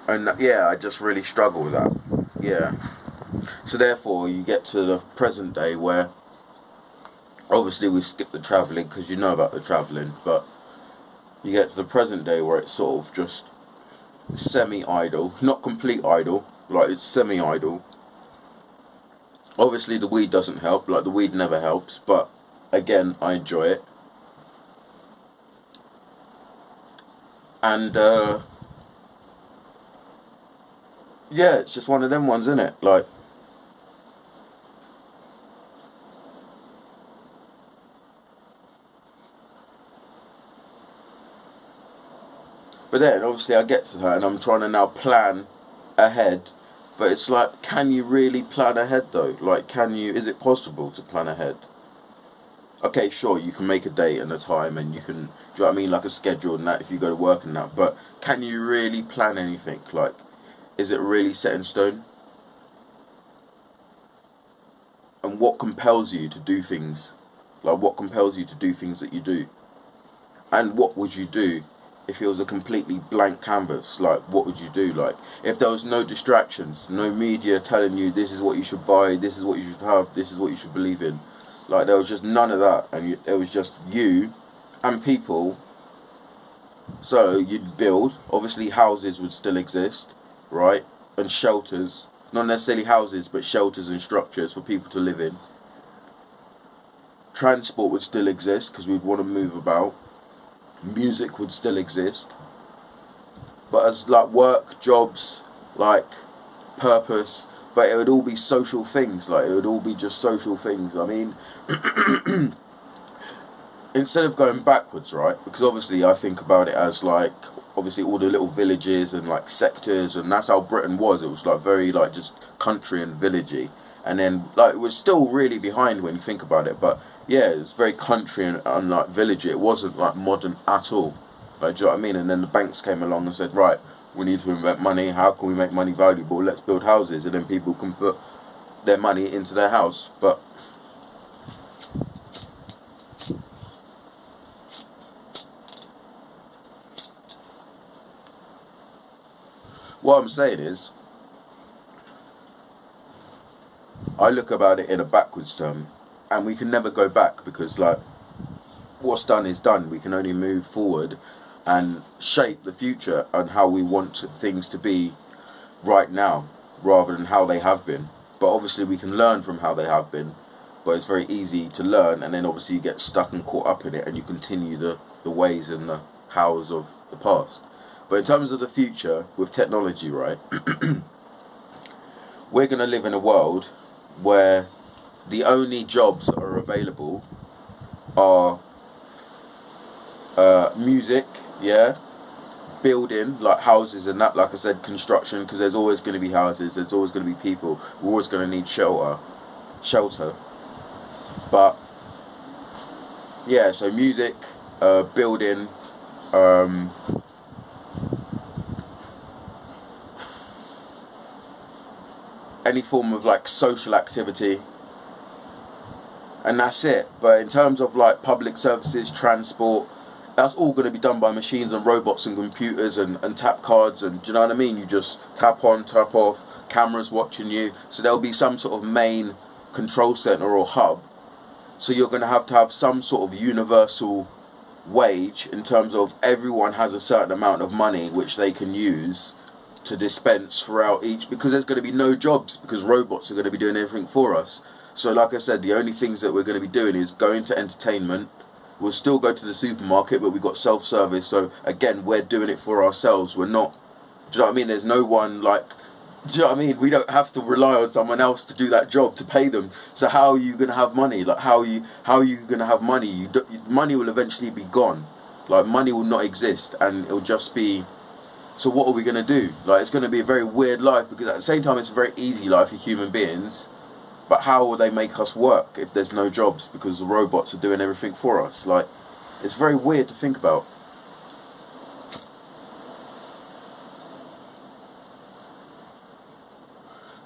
And yeah, I just really struggle with that. Yeah. So therefore, you get to the present day where, obviously we've skipped the travelling because you know about the travelling, but you get to the present day where it's sort of just semi-idle, not complete idle, like it's semi-idle. Obviously the weed doesn't help, like the weed never helps, but again, I enjoy it. And yeah, it's just one of them ones, isn't it? Like, but then obviously I get to that and I'm trying to now plan ahead. But it's like, can you really plan ahead though? Like, is it possible to plan ahead? Okay, sure, you can make a date and a time and you can, do you know what I mean, like a schedule and that if you go to work and that. But can you really plan anything? Like, is it really set in stone? And what compels you to do things? Like, what compels you to do things that you do? And what would you do if it was a completely blank canvas? Like, what would you do? Like, if there was no distractions, no media telling you this is what you should buy, this is what you should have, this is what you should believe in. Like, there was just none of that, and it was just you and people. So you'd build, obviously houses would still exist, right? And shelters, not necessarily houses, but shelters and structures for people to live in. Transport would still exist because we'd want to move about. Music would still exist, but as like work, jobs, like purpose, but it would all be social things. Like, it would all be just social things. I mean, instead of going backwards, right? Because obviously I think about it as like, obviously all the little villages and like sectors, and that's how Britain was. It was like very like just country and villagey, and then like it was still really behind when you think about it, but yeah, it's very country and like villagey. It wasn't like modern at all. Like, do you know what I mean? And then the banks came along and said, right, we need to invent money. How can we make money valuable? Let's build houses, and then people can put their money into their house. But what I'm saying is, I look about it in a backwards term, and we can never go back because, like, what's done is done. We can only move forward and shape the future and how we want things to be right now rather than how they have been. But obviously we can learn from how they have been, but it's very easy to learn, and then obviously you get stuck and caught up in it and you continue the ways and the hows of the past. But in terms of the future with technology, right, we're going to live in a world where the only jobs that are available are music, yeah, building, like houses and that, like I said, construction, because there's always going to be houses, there's always going to be people, we're always going to need shelter. But yeah, so music, building, any form of like social activity, and that's it. But in terms of like public services, transport, that's all going to be done by machines and robots and computers and tap cards, and do you know what I mean? You just tap on, tap off, cameras watching you. So there'll be some sort of main control center or hub. So you're going to have some sort of universal wage in terms of everyone has a certain amount of money which they can use to dispense throughout each, because there's going to be no jobs because robots are going to be doing everything for us. So like I said, the only things that we're going to be doing is going to entertainment. We'll still go to the supermarket, but we've got self-service. So again, we're doing it for ourselves. We're not, do you know what I mean? There's no one like Do you know what I mean? We don't have to rely on someone else to do that job to pay them. So how are you gonna have money? Like how are you gonna have money? Money will eventually be gone. Like money will not exist, and it'll just be. So what are we gonna do? Like it's gonna be a very weird life, because at the same time it's a very easy life for human beings. But how will they make us work if there's no jobs, because the robots are doing everything for us? Like it's very weird to think about.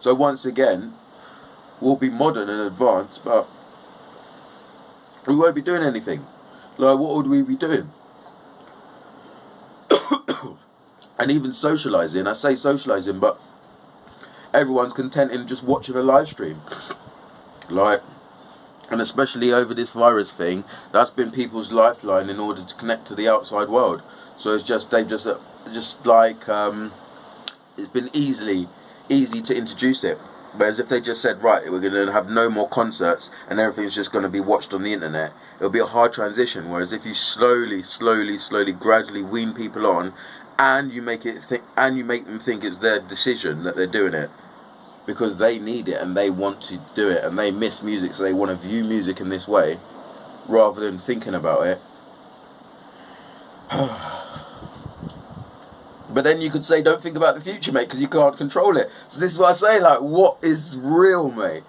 So once again, we'll be modern and advanced, but we won't be doing anything. Like, what would we be doing? And even socialising, I say socialising, but everyone's content in just watching a live stream. Like, and especially over this virus thing, that's been people's lifeline in order to connect to the outside world. So it's just, they've just like, it's been easy to introduce it. Whereas if they just said, right, we're going to have no more concerts and everything's just going to be watched on the internet, it'll be a hard transition. Whereas if you slowly, gradually wean people on, and you make them think it's their decision that they're doing it, because they need it and they want to do it and they miss music, so they want to view music in this way rather than thinking about it. But then you could say, don't think about the future, mate, because you can't control it. So this is what I say, like, what is real, mate?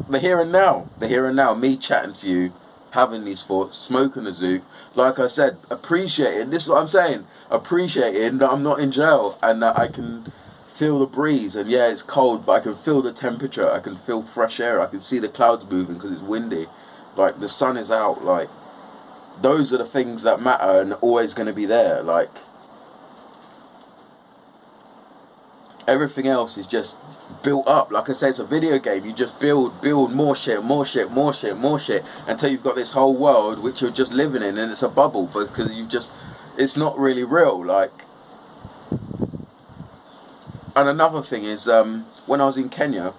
The here and now. The here and now. Me chatting to you, having these thoughts, smoking a zoot. Like I said, appreciating, this is what I'm saying, appreciating that I'm not in jail and that I can feel the breeze. And yeah, it's cold, but I can feel the temperature. I can feel fresh air. I can see the clouds moving because it's windy. Like, the sun is out. Like, those are the things that matter and always going to be there. Like, everything else is just built up. Like I said, it's a video game. You just build more shit until you've got this whole world which you're just living in, and it's a bubble because it's not really real. Like, and another thing is, when I was in Kenya,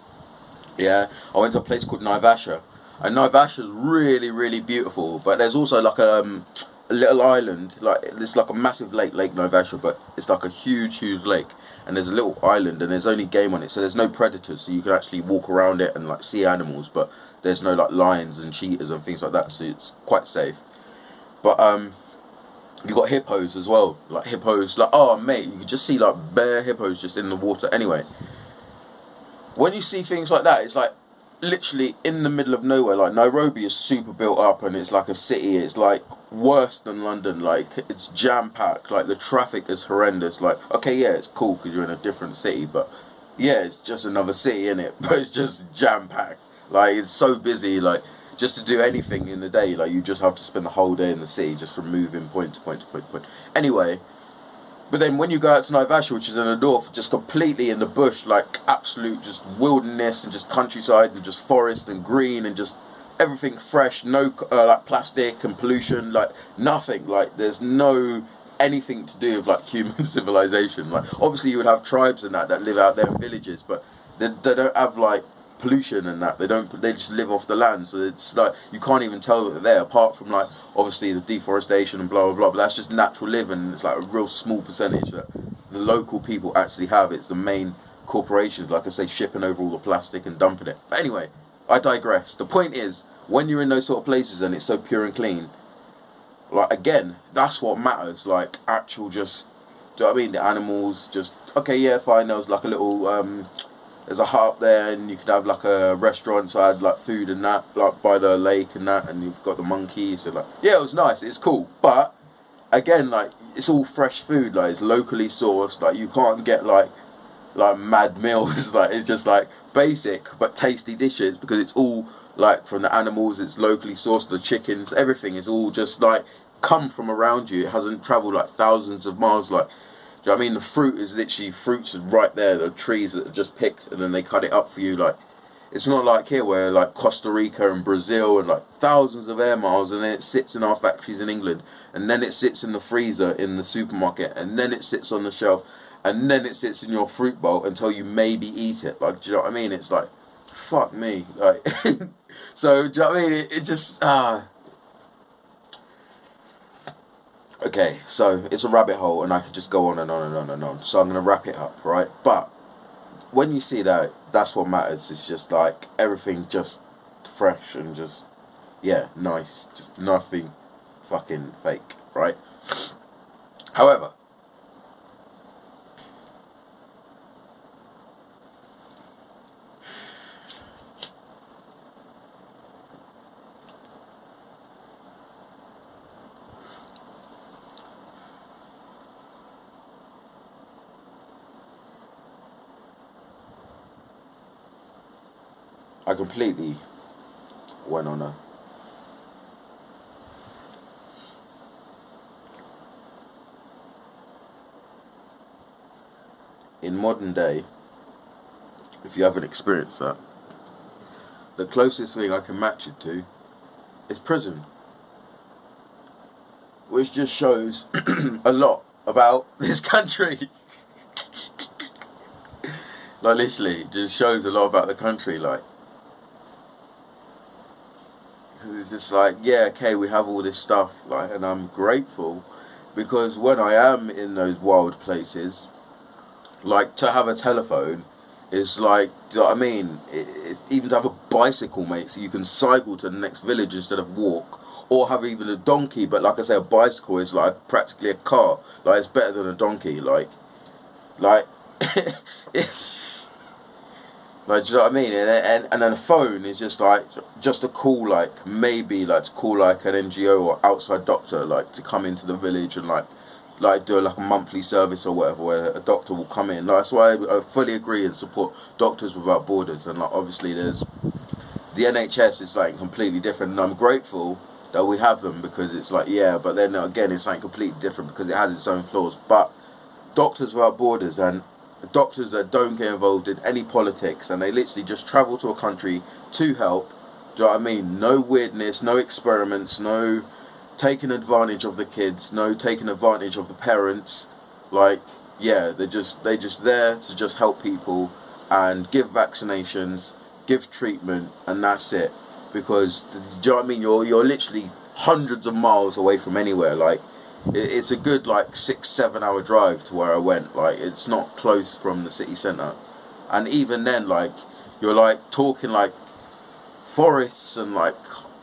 yeah, I went to a place called Naivasha, and Naivasha is really beautiful. But there's also like a little island, like it's like a massive Lake Naivasha, but it's like a huge lake, and there's a little island, and there's only game on it, so there's no predators, so you can actually walk around it and like see animals, but there's no like lions and cheetahs and things like that, so it's quite safe. But you got hippos as well, like hippos, like, oh mate, you can just see like bare hippos just in the water. Anyway, when you see things like that, it's like literally in the middle of nowhere. Like, Nairobi is super built up and it's like a city. It's like worse than London. Like, it's jam-packed. Like, the traffic is horrendous. Like, okay, yeah, it's cool because you're in a different city, but yeah, it's just another city, innit? But it's just jam-packed. Like, it's so busy. Like, just to do anything in the day, like, you just have to spend the whole day in the city just from moving point to point to point to point. Anyway, but then when you go out to Naivasha, which is in the north, just completely in the bush, like absolute just wilderness and just countryside and just forest and green and just everything fresh, no like plastic and pollution, like nothing. Like, there's no anything to do with like human civilization. Like, obviously you would have tribes and that live out there in villages, but they don't have like pollution and that. They just live off the land, so it's like you can't even tell that they're there, apart from like obviously the deforestation and blah blah blah, but that's just natural living, and it's like a real small percentage that the local people actually have. It's the main corporations, like I say, shipping over all the plastic and dumping it. But anyway, I digress. The point is, when you're in those sort of places and it's so pure and clean, like, again, that's what matters. Like, actual just, do you know what I mean? The animals just, okay, yeah, fine, there was like a little there's a hut there, and you could have like a restaurant, so I had like food and that, like by the lake and that, and you've got the monkeys, so like, yeah, it was nice, it's cool. But again, like, it's all fresh food, like, it's locally sourced. Like, you can't get like mad meals. Like, it's just like basic but tasty dishes, because it's all like from the animals, it's locally sourced, the chickens, everything is all just like come from around you. It hasn't travelled like thousands of miles. Like, do you know what I mean? The fruit is literally, fruits is right there, the trees that are just picked, and then they cut it up for you. Like, it's not like here where like Costa Rica and Brazil and like thousands of air miles, and then it sits in our factories in England, and then it sits in the freezer in the supermarket, and then it sits on the shelf, and then it sits in your fruit bowl until you maybe eat it. Like, do you know what I mean? It's like, fuck me. Like, so, do you know what I mean? It just, okay, so it's a rabbit hole, and I could just go on and on and on and on. So I'm going to wrap it up, right? But when you see that, that's what matters. It's just like everything just fresh and just, yeah, nice. Just nothing fucking fake, right? However, I completely went on a in modern day, if you haven't experienced that, the closest thing I can match it to is prison, which just shows a lot about this country. Like literally, it just shows a lot about the country, like. Because it's just like, yeah, okay, we have all this stuff, like, and I'm grateful because when I am in those wild places, like, to have a telephone is like, do you know what I mean? It's even to have a bicycle, mate, so you can cycle to the next village instead of walk, or have even a donkey. But like I say, a bicycle is like practically a car. Like, it's better than a donkey. Like it's. Like, do you know what I mean? And then a phone is just like, just to call, like, maybe, like, to call, like, an NGO or outside doctor, like, to come into the village and, like do, like, a monthly service or whatever, where a doctor will come in. Like, that's why I fully agree and support Doctors Without Borders. And, like, obviously there's, the NHS is, like, completely different. And I'm grateful that we have them because it's like, yeah, but then, again, it's, like, completely different because it has its own flaws. But Doctors Without Borders and doctors that don't get involved in any politics and they literally just travel to a country to help, do you know what I mean? No weirdness, no experiments, no taking advantage of the kids, no taking advantage of the parents. Like, yeah, they're just there to just help people and give vaccinations, give treatment, and that's it. Because, do you know what I mean? You're literally hundreds of miles away from anywhere. Like, it's a good, like, 6-7 hour drive to where I went. Like, it's not close from the city centre. And even then, like, you're, like, talking, like, forests and, like,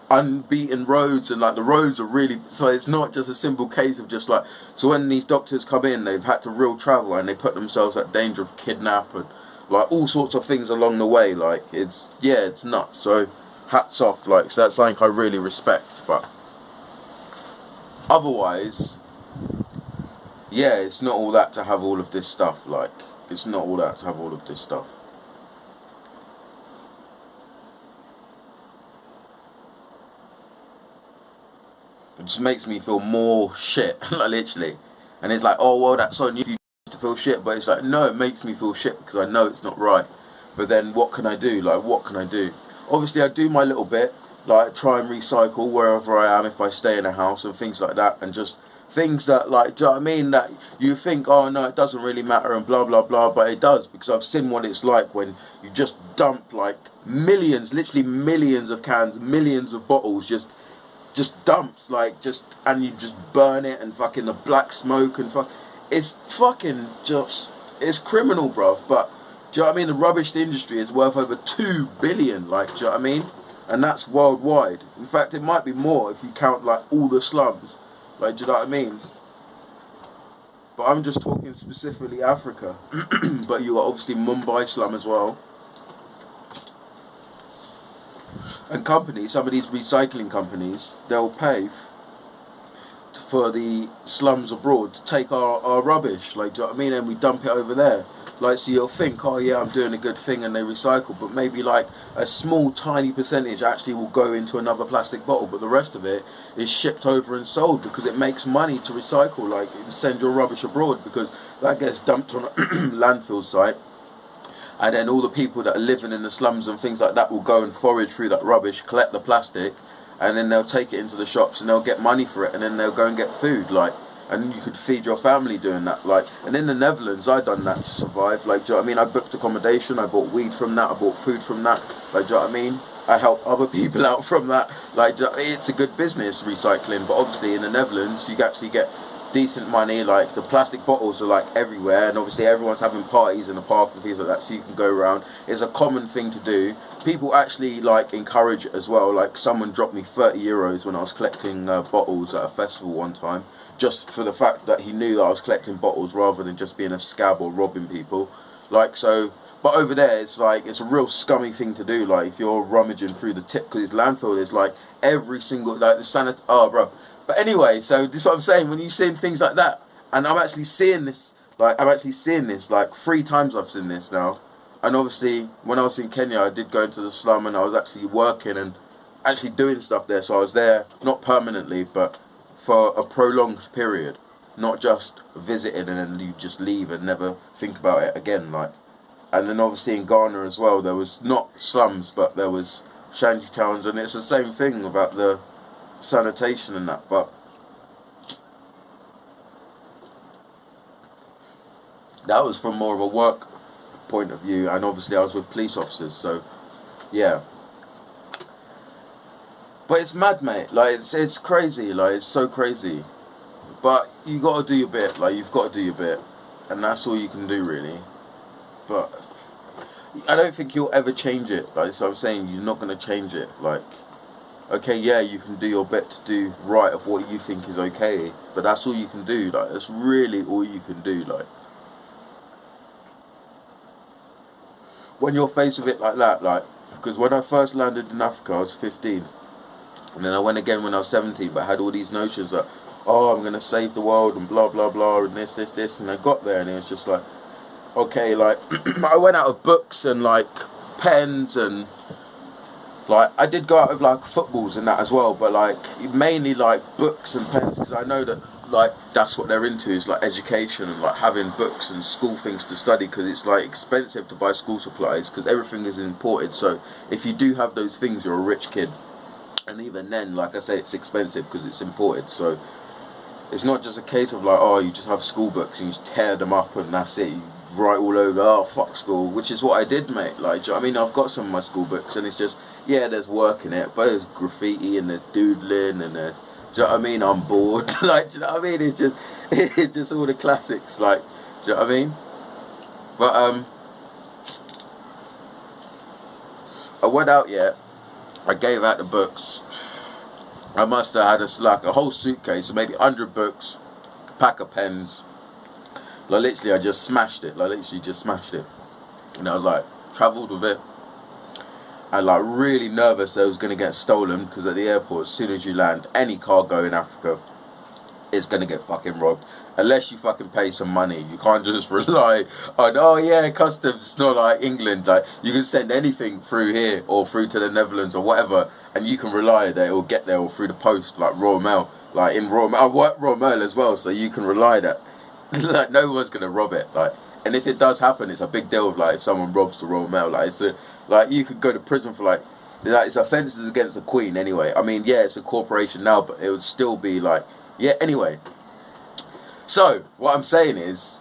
unbeaten roads, and, like, the roads are really, so it's not just a simple case of just, like, so when these doctors come in, they've had to real travel and they put themselves at danger of kidnap and, like, all sorts of things along the way. Like, it's, yeah, it's nuts. So hats off, like, so that's something I really respect. But otherwise, yeah, it's not all that to have all of this stuff. Like, it's not all that to have all of this stuff. It just makes me feel more shit, like, literally. And it's like, oh, well, that's on you to feel shit. But it's like, no, it makes me feel shit because I know it's not right. But then what can I do? Like, what can I do? Obviously, I do my little bit. Like, try and recycle wherever I am if I stay in a house and things like that. And just things that, like, do you know what I mean? That you think, oh, no, it doesn't really matter and blah, blah, blah. But it does, because I've seen what it's like when you just dump, like, millions, literally millions of cans, millions of bottles, just dumps, like, just, and you just burn it and fucking the black smoke and it's fucking just, it's criminal, bruv. But do you know what I mean? The rubbish industry is worth over 2 billion, like, do you know what I mean? And that's worldwide. In fact, it might be more if you count, like, all the slums, like, do you know what I mean? But I'm just talking specifically Africa. But you got obviously Mumbai slum as well. And companies, some of these recycling companies, they'll pay for the slums abroad to take our rubbish, like, do you know what I mean? And we dump it over there. Like, so you'll think, oh yeah, I'm doing a good thing, and they recycle, but maybe like a small tiny percentage actually will go into another plastic bottle, but the rest of it is shipped over and sold because it makes money to recycle, like, and send your rubbish abroad, because that gets dumped on a landfill site. And then all the people that are living in the slums and things like that will go and forage through that rubbish, collect the plastic, and then they'll take it into the shops and they'll get money for it, and then they'll go and get food, like, and you could feed your family doing that, like. And in the Netherlands, I done that to survive, like, do you know what I mean? I booked accommodation, I bought weed from that, I bought food from that, like, do you know what I mean? I help other people out from that, like, it's a good business, recycling. But obviously in the Netherlands, you actually get decent money. Like the plastic bottles are like everywhere, and obviously everyone's having parties in the park and things like that, so you can go around. It's a common thing to do. People actually like encourage it as well. Like someone dropped me 30 euros when I was collecting bottles at a festival one time, just for the fact that he knew that I was collecting bottles rather than just being a scab or robbing people. Like, so, but over there it's like, it's a real scummy thing to do. Like if you're rummaging through the tip, because it's landfill, there's like every single, like the oh bro. But anyway, so this is what I'm saying, when you see things like that, and I'm actually seeing this, like 3 times I've seen this now. And obviously, when I was in Kenya, I did go into the slum and I was actually working and actually doing stuff there. So I was there, not permanently, but for a prolonged period. Not just visiting and then you just leave and never think about it again. Like, and then obviously in Ghana as well, there was not slums, but there was shanty towns. And it's the same thing about the sanitation and that. But that was from more of a work point of view, and obviously I was with police officers, so yeah. But it's mad, mate. Like it's crazy. Like it's so crazy. But you got to do your bit. Like you've got to do your bit, and that's all you can do really. But I don't think you'll ever change it. Like so, I'm saying you're not gonna change it. Like, okay, yeah, you can do your bit to do right of what you think is okay, but that's all you can do. Like that's really all you can do. Like. When you're faced with it like that, like, because when I first landed in Africa, I was 15, and then I went again when I was 17, but I had all these notions that, oh, I'm going to save the world, and blah, blah, blah, and this, and I got there, and it was just like, okay, like, I went out of books, and, like, pens, and, like, I did go out of, like, footballs and that as well, but, like, mainly, like, books and pens, because I know that, like, that's what they're into, is like education and like having books and school things to study, because it's like expensive to buy school supplies because everything is imported. So if you do have those things, you're a rich kid, and even then, like I say, it's expensive because it's imported. So it's not just a case of like, oh, you just have school books and you just tear them up and that's it, you write all over, oh fuck school, which is what I did, mate. Like, do you know what I mean? I've got some of my school books and it's just, yeah, there's work in it, but there's graffiti and there's doodling and there's, do you know what I mean? I'm bored. Like, do you know what I mean? It's just all the classics. Like, do you know what I mean? But I went out. Yeah, I gave out the books. I must have had a whole suitcase, maybe 100 books, pack of pens. Like literally, I just smashed it. Like literally, just smashed it. And I was like, travelled with it. And like really nervous that it was going to get stolen, because at the airport, as soon as you land, any cargo in Africa is going to get fucking robbed. Unless you fucking pay some money. You can't just rely on, oh yeah, customs. It's not like England. Like you can send anything through here or through to the Netherlands or whatever, and you can rely that it will get there, or through the post, like Royal Mail. Like in Royal Mail, I work Royal Mail as well, so you can rely that like no one's going to rob it. Like, and if it does happen, it's a big deal. Like if someone robs the Royal Mail, like it's a, like you could go to prison for like it's offences against the Queen anyway. I mean, yeah, it's a corporation now, but it would still be like, yeah. Anyway, so what I'm saying is,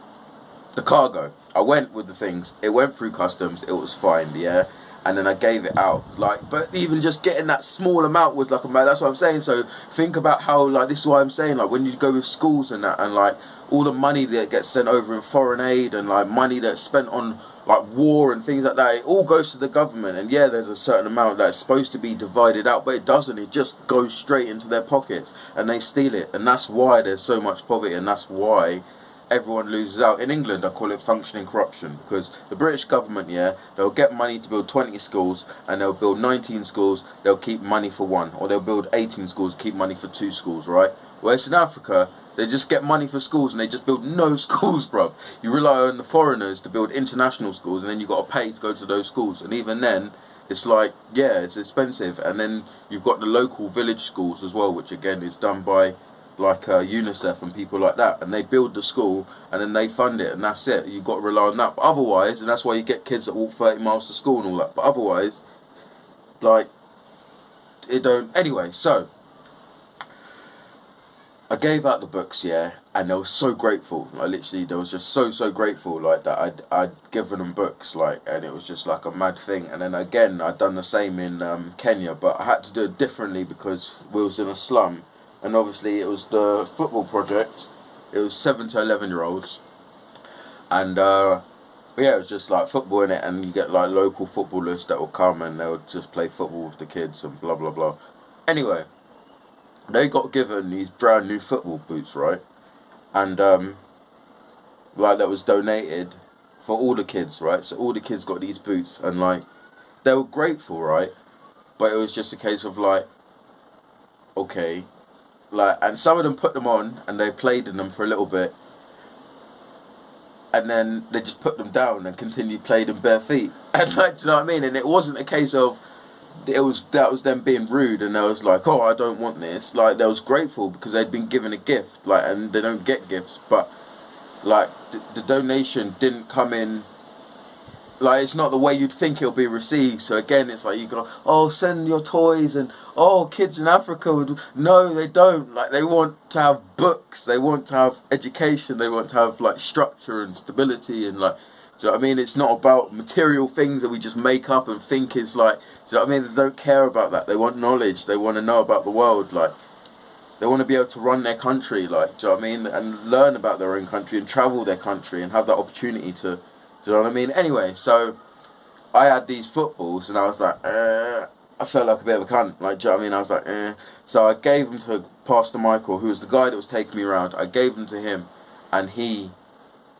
the cargo. I went with the things. It went through customs. It was fine, yeah. And then I gave it out. Like, but even just getting that small amount was like a man. That's what I'm saying. So think about how, like, this is what I'm saying. Like when you go with schools and that, and like all the money that gets sent over in foreign aid, and like money that's spent on like war and things like that, it all goes to the government. And yeah, there's a certain amount that's supposed to be divided out, but it doesn't. It just goes straight into their pockets and they steal it. And that's why there's so much poverty, and that's why everyone loses out. In England, I call it functioning corruption, because the British government, yeah, they'll get money to build 20 schools, and they'll build 19 schools, they'll keep money for one, or they'll build 18 schools, keep money for 2 schools, right? Whereas in Africa, they just get money for schools and they just build no schools, bruv. You rely on the foreigners to build international schools, and then you got to pay to go to those schools, and even then, it's like, yeah, it's expensive. And then you've got the local village schools as well, which again is done by like UNICEF and people like that, and they build the school and then they fund it, and that's it. You've got to rely on that. But otherwise, and that's why you get kids that walk 30 miles to school and all that, but otherwise, like, it don't. Anyway, so I gave out the books, yeah, and they were so grateful. Like literally, they was just so grateful, like that I'd given them books, like, and it was just like a mad thing. And then again, I'd done the same in Kenya, but I had to do it differently because we was in a slum, and obviously it was the football project. it was 7 to 11-year-olds, and yeah, it was just like football in it, and you get like local footballers that will come and they'll just play football with the kids and blah blah blah. Anyway, they got given these brand new football boots, right? And like that was donated for all the kids, right? So all the kids got these boots, and like they were grateful, right? But it was just a case of like, okay, like, and some of them put them on and they played in them for a little bit, and then they just put them down and continued playing in bare feet. And like, do you know what I mean? And it wasn't a case of that was them being rude, and they was like, oh, I don't want this. Like, they was grateful because they'd been given a gift, like, and they don't get gifts, but like the donation didn't come in. Like, it's not the way you'd think it'll be received. So again, it's like you go, oh, send your toys, and oh, kids in Africa would. No, they don't. Like, they want to have books, they want to have education, they want to have like structure and stability, and like, do you know what I mean? It's not about material things that we just make up and think is like, do you know what I mean? They don't care about that. They want knowledge. They want to know about the world. Like, they want to be able to run their country. Like, do you know what I mean? And learn about their own country and travel their country and have that opportunity to. Do you know what I mean? Anyway, so I had these footballs, and I was like, I felt like a bit of a cunt. Like, do you know what I mean? I was like, So I gave them to Pastor Michael, who was the guy that was taking me around. I gave them to him, and he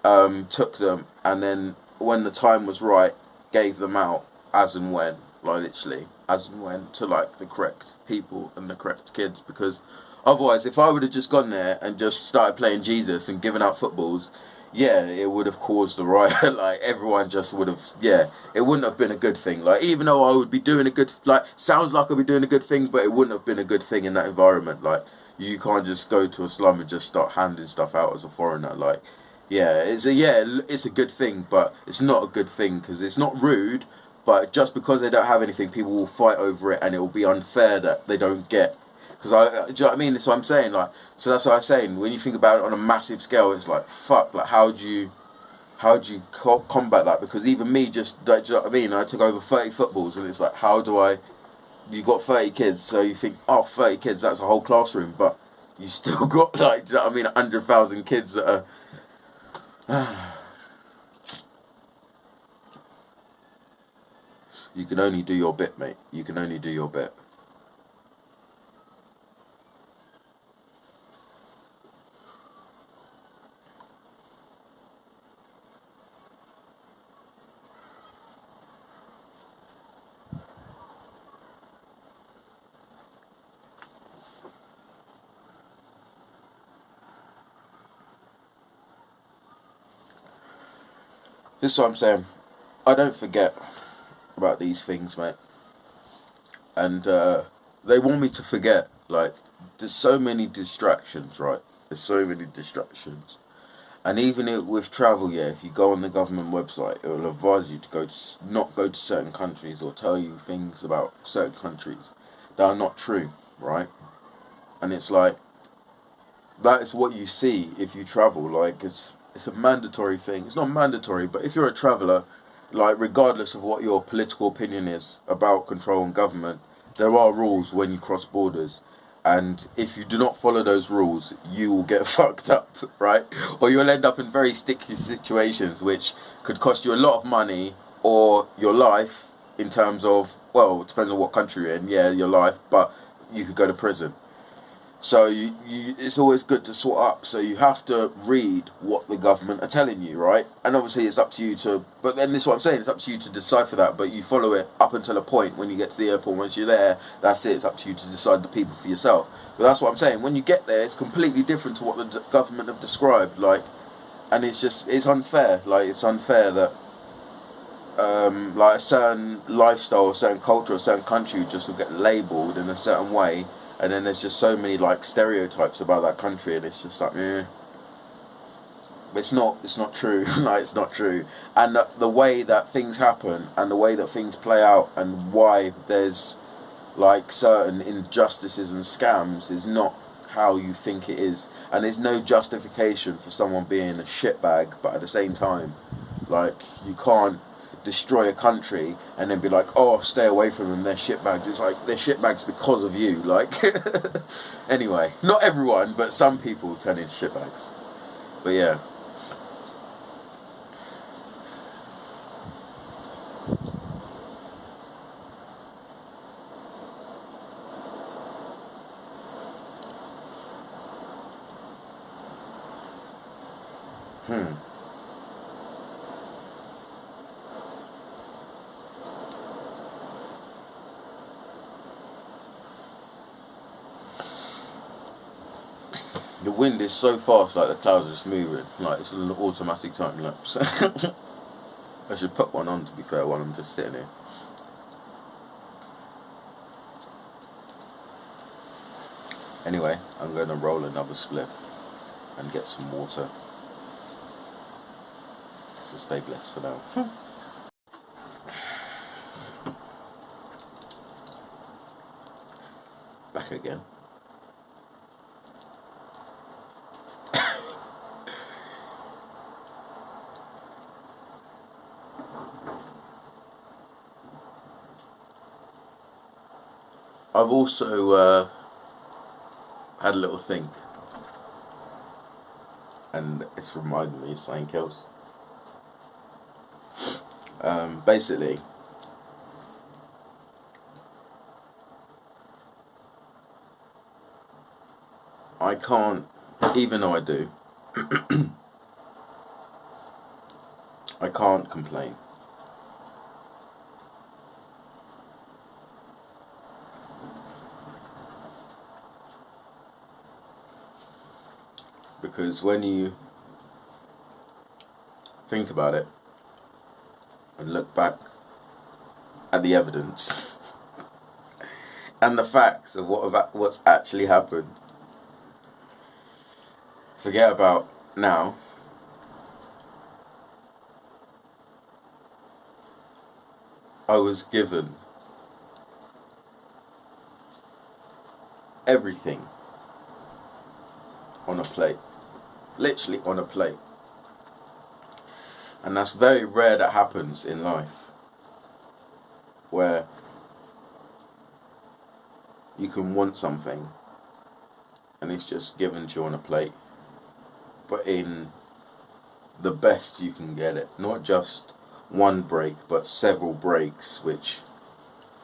took them, and then when the time was right, gave them out as and when, like literally as and when, to like the correct people and the correct kids. Because otherwise, if I would have just gone there and just started playing Jesus and giving out footballs, yeah, it would have caused a riot. Like, everyone just would have, yeah, it wouldn't have been a good thing. Like, even though I would be doing a good, like, sounds like I'd be doing a good thing, but it wouldn't have been a good thing in that environment. Like, you can't just go to a slum and just start handing stuff out as a foreigner. Like, it's a good thing, but it's not a good thing because it's not rude, but just because they don't have anything, people will fight over it, and it will be unfair that they don't get. Because do you know what I mean? That's what I'm saying. Like, so that's what I'm saying. When you think about it on a massive scale, it's like, fuck. Like, how do you combat that? Because even me, just, like, do you know what I mean? I took over 30 footballs, and it's like, how do I? You got 30 kids, so you think, oh, 30 kids, that's a whole classroom, but you still got, like, do you know what I mean? 100,000 kids that are. You can only do your bit, mate. You can only do your bit. This is what I'm saying. I don't forget about these things, mate. And they want me to forget. Like, there's so many distractions, right? There's so many distractions. And even with travel, yeah, if you go on the government website, it will advise you to not go to certain countries, or tell you things about certain countries that are not true, right? And it's like, that is what you see if you travel. Like, it's a mandatory thing. It's not mandatory, but if you're a traveller, like, regardless of what your political opinion is about control and government, there are rules when you cross borders. And if you do not follow those rules, you will get fucked up, right? Or you'll end up in very sticky situations, which could cost you a lot of money, or your life, in terms of, well, it depends on what country you're in, yeah, your life, but you could go to prison. So it's always good to sort up. So you have to read what the government are telling you, right? And obviously it's up to you to, but then this is what I'm saying, it's up to you to decipher that, but you follow it up until a point. When you get to the airport, once you're there, that's it. It's up to you to decide the people for yourself. But that's what I'm saying. When you get there, it's completely different to what the government have described. Like, and it's unfair. Like, it's unfair that like a certain lifestyle, a certain culture, a certain country just will get labelled in a certain way. And then there's just so many, like, stereotypes about that country, and it's just like, it's not true. Like, it's not true. And the way that things happen, and the way that things play out, and why there's, like, certain injustices and scams is not how you think it is. And there's no justification for someone being a shitbag, but at the same time, like, you can't destroy a country and then be like, oh, stay away from them, they're shitbags. It's like, they're shitbags because of you. Like, anyway, not everyone, but some people turn into shitbags. But yeah. The wind is so fast, like the clouds are just moving. Like it's an automatic time lapse. I should put one on, to be fair, while I'm just sitting here. Anyway, I'm going to roll another spliff and get some water. So stay blessed for now. Back again. I've also had a little think, and it's reminded me of something else. Basically, I can't, even though I do, I can't complain. Because when you think about it and look back at the evidence and the facts of what's actually happened, forget about now. I was given everything on a plate, literally on a plate, and that's very rare that happens in life, where you can want something and it's just given to you on a plate, but in the best you can get it, not just one break but several breaks which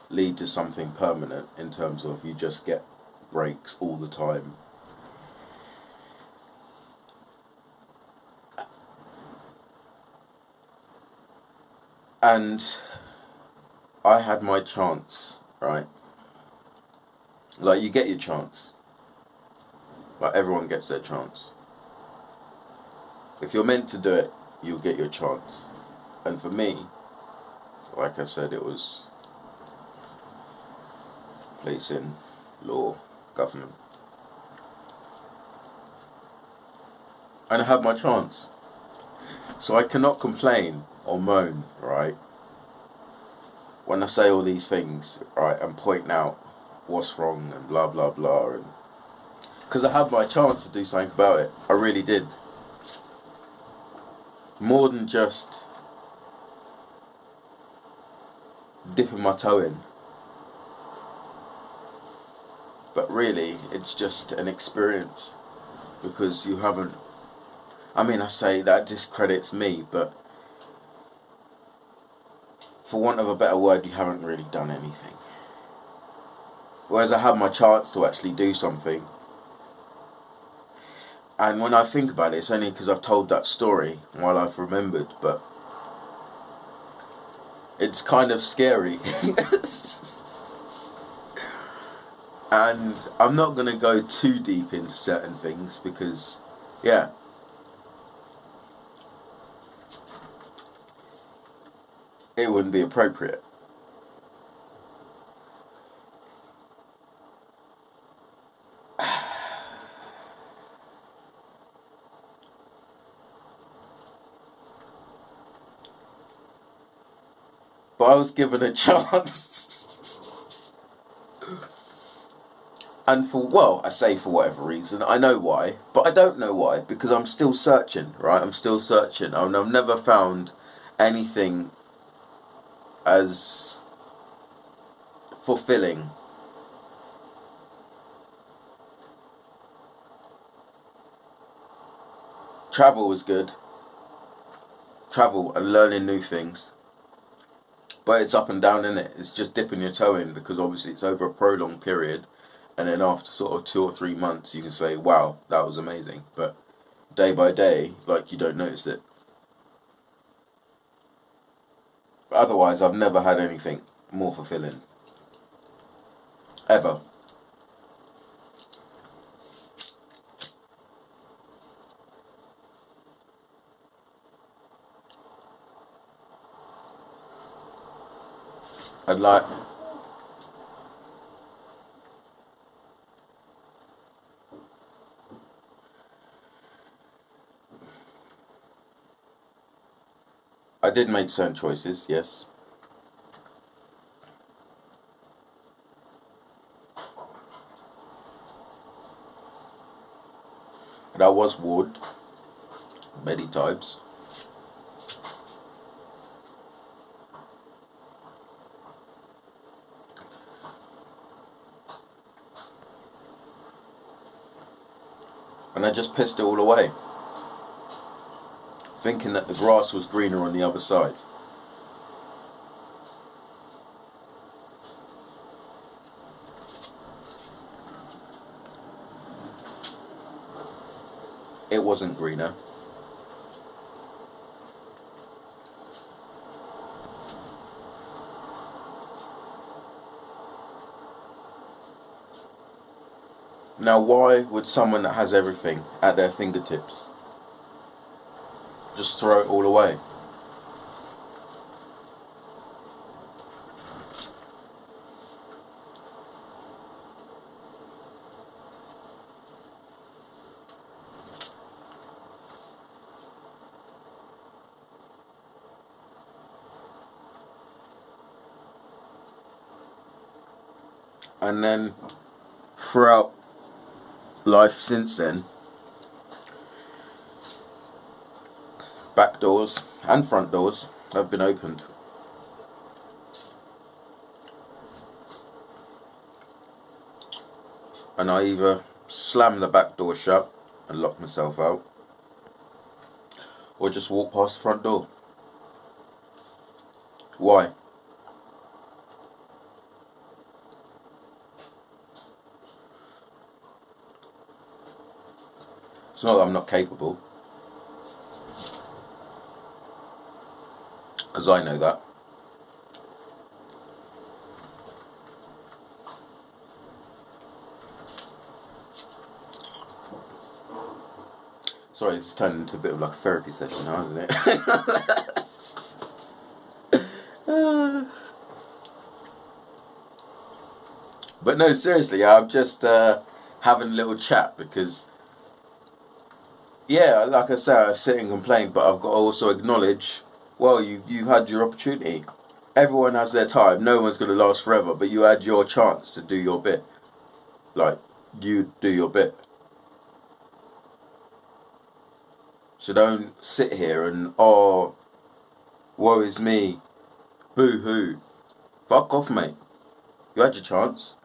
lead to something permanent, in terms of you just get breaks all the time. And I had my chance, right? Like, you get your chance. Like, everyone gets their chance. If you're meant to do it, you'll get your chance. And for me, like I said, it was policing, law, government. And I had my chance. So I cannot complain or moan, right, when I say all these things, right, and point out what's wrong and blah blah blah, and because I had my chance to do something about it. I really did. More than just dipping my toe in, but really it's just an experience, because you haven't, I mean, I say that discredits me, but for want of a better word, you haven't really done anything. Whereas I had my chance to actually do something. And when I think about it, it's only because I've told that story while I've remembered, but it's kind of scary. And I'm not going to go too deep into certain things because, yeah, it wouldn't be appropriate. But I was given a chance. And I say for whatever reason, I know why, but I don't know why, because I'm still searching, right? I'm still searching, and I've never found anything as fulfilling travel is good. Travel and learning new things. But it's up and down, isn't it? It's just dipping your toe in, because obviously it's over a prolonged period. And then after sort of 2 or 3 months, you can say, wow, that was amazing. But day by day, like, you don't notice it. But otherwise, I've never had anything more fulfilling. Ever. I'd like... I did make certain choices, yes. And I was warned many times. And I just pissed it all away, thinking that the grass was greener on the other side. It wasn't greener. Now, why would someone that has everything at their fingertips just throw it all away? And then throughout life since then, back doors and front doors have been opened. And I either slam the back door shut and lock myself out, or just walk past the front door. Why? It's not that I'm not capable, because I know that. Sorry, it's turned into a bit of like a therapy session now, isn't it? But no, seriously, I'm just having a little chat, because, yeah, like I say, I sit and complain, but I've got to also acknowledge, well, you had your opportunity. Everyone has their time. No one's going to last forever, but you had your chance to do your bit. Like, you do your bit. So don't sit here and, oh, woe is me, boo-hoo. Fuck off, mate. You had your chance.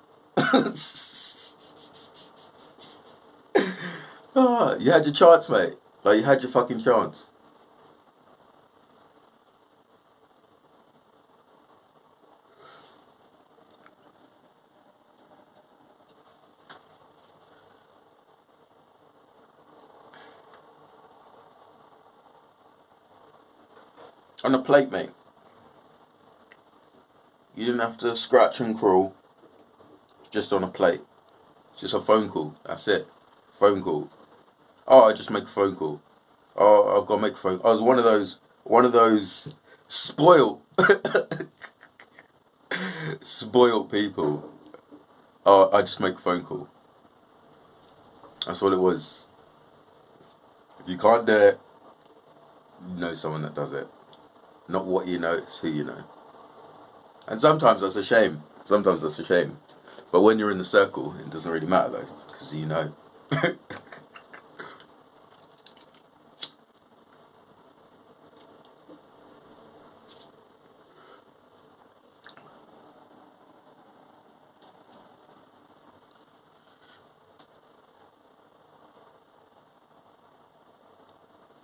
You had your chance, mate. Like, you had your fucking chance. On a plate, mate. You didn't have to scratch and crawl. Just on a plate. Just a phone call. That's it. Phone call. Oh, I just make a phone call. Oh, I've got to make a phone. I was one of those spoiled, spoiled people. Oh, I just make a phone call. That's what it was. If you can't do it, you know someone that does it. Not what you know, it's who you know. And sometimes that's a shame. Sometimes that's a shame. But when you're in the circle, it doesn't really matter though, because you know.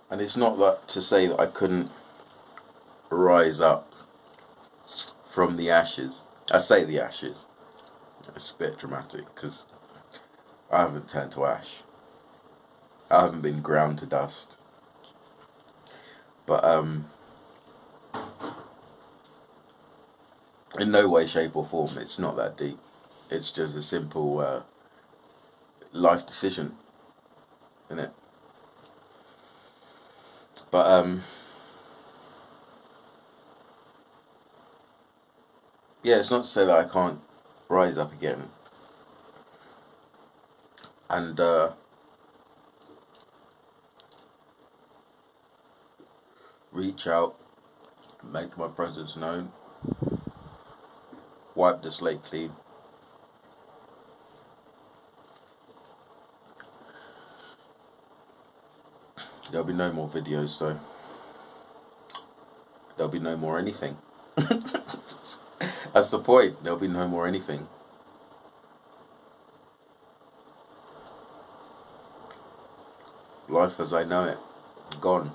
And it's not that to say that I couldn't rise up from the ashes. I say the ashes. It's a bit dramatic because I haven't turned to ash. I haven't been ground to dust. But in no way, shape, or form, it's not that deep. It's just a simple life decision, isn't it? But yeah, it's not to say that I can't rise up again and reach out, make my presence known, wipe the slate clean. There'll be no more videos though. There'll be no more anything. That's the point. There'll be no more anything. Life as I know it, gone.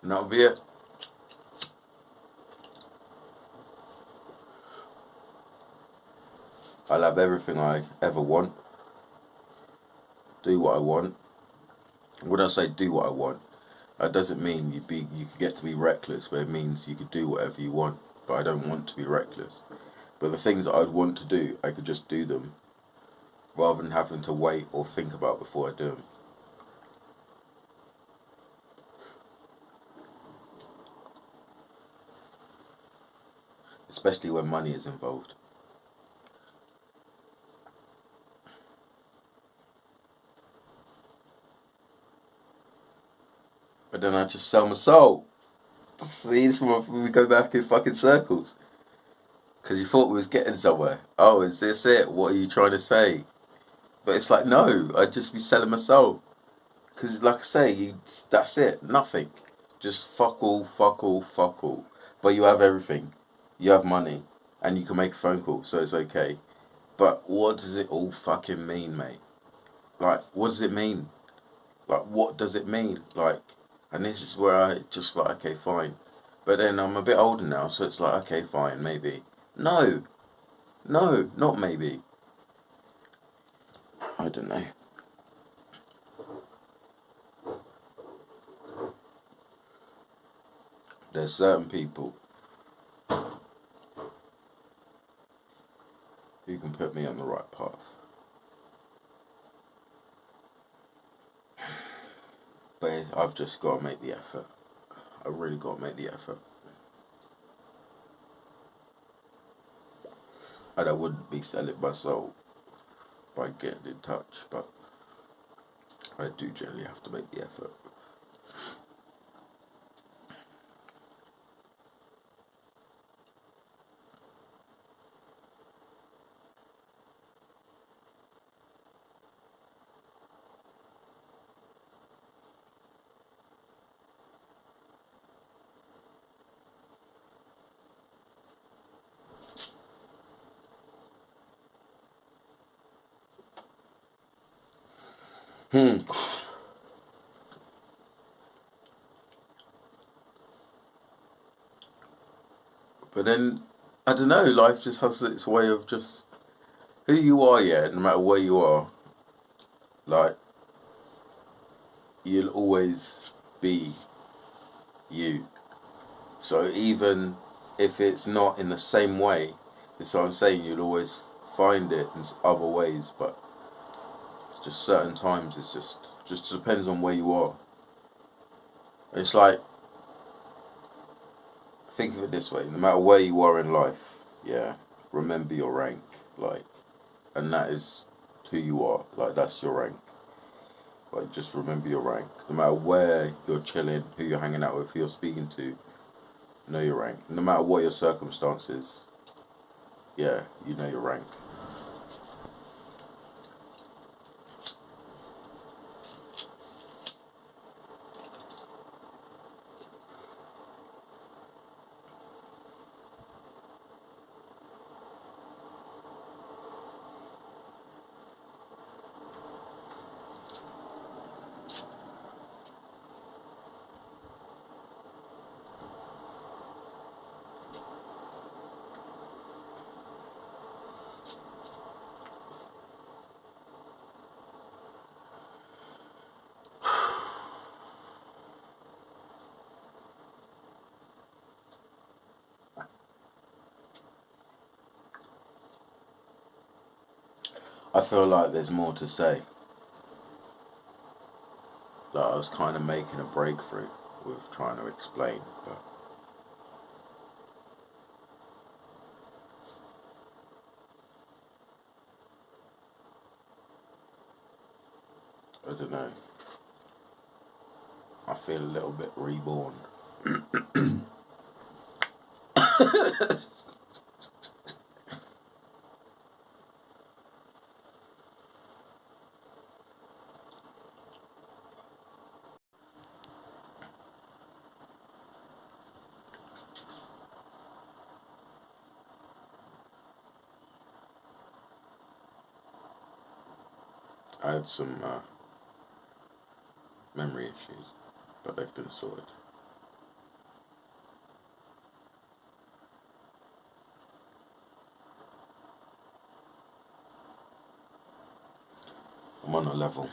And that'll be it. I'll have everything I ever want. Do what I want. When I say do what I want, that doesn't mean you could get to be reckless, but it means you could do whatever you want. But I don't want to be reckless. But the things that I'd want to do, I could just do them, rather than having to wait or think about before I do them. Especially when money is involved. But then I just sell my soul. See, this is what we go back in fucking circles. Because you thought we was getting somewhere. Oh, is this it? What are you trying to say? But it's like, no, I'd just be selling my soul. Because like I say, that's it. Nothing. Just fuck all, fuck all, fuck all. But you have everything. You have money. And you can make a phone call, so it's okay. But what does it all fucking mean, mate? Like, what does it mean? Like, what does it mean? Like, and this is where I just like, okay, fine. But then I'm a bit older now, so it's like, okay, fine, maybe. No, not maybe. I don't know. There's certain people who can put me on the right path. But I've just got to make the effort. I really got to make the effort. And I wouldn't be selling my soul by getting in touch, but I do generally have to make the effort. But then, I don't know, life just has its way of just, who you are, yeah, no matter where you are, like, you'll always be you. So even if it's not in the same way, so I'm saying you'll always find it in other ways, but just certain times it's just depends on where you are. It's like, think of it this way, no matter where you are in life, yeah, remember your rank, like, and that is who you are, like, that's your rank. Like, just remember your rank. No matter where you're chilling, who you're hanging out with, who you're speaking to, know your rank. No matter what your circumstances, yeah, you know your rank. I feel like there's more to say. Like I was kind of making a breakthrough with trying to explain, but I don't know. I feel a little bit reborn. I had some memory issues, but they've been sorted. I'm on a level.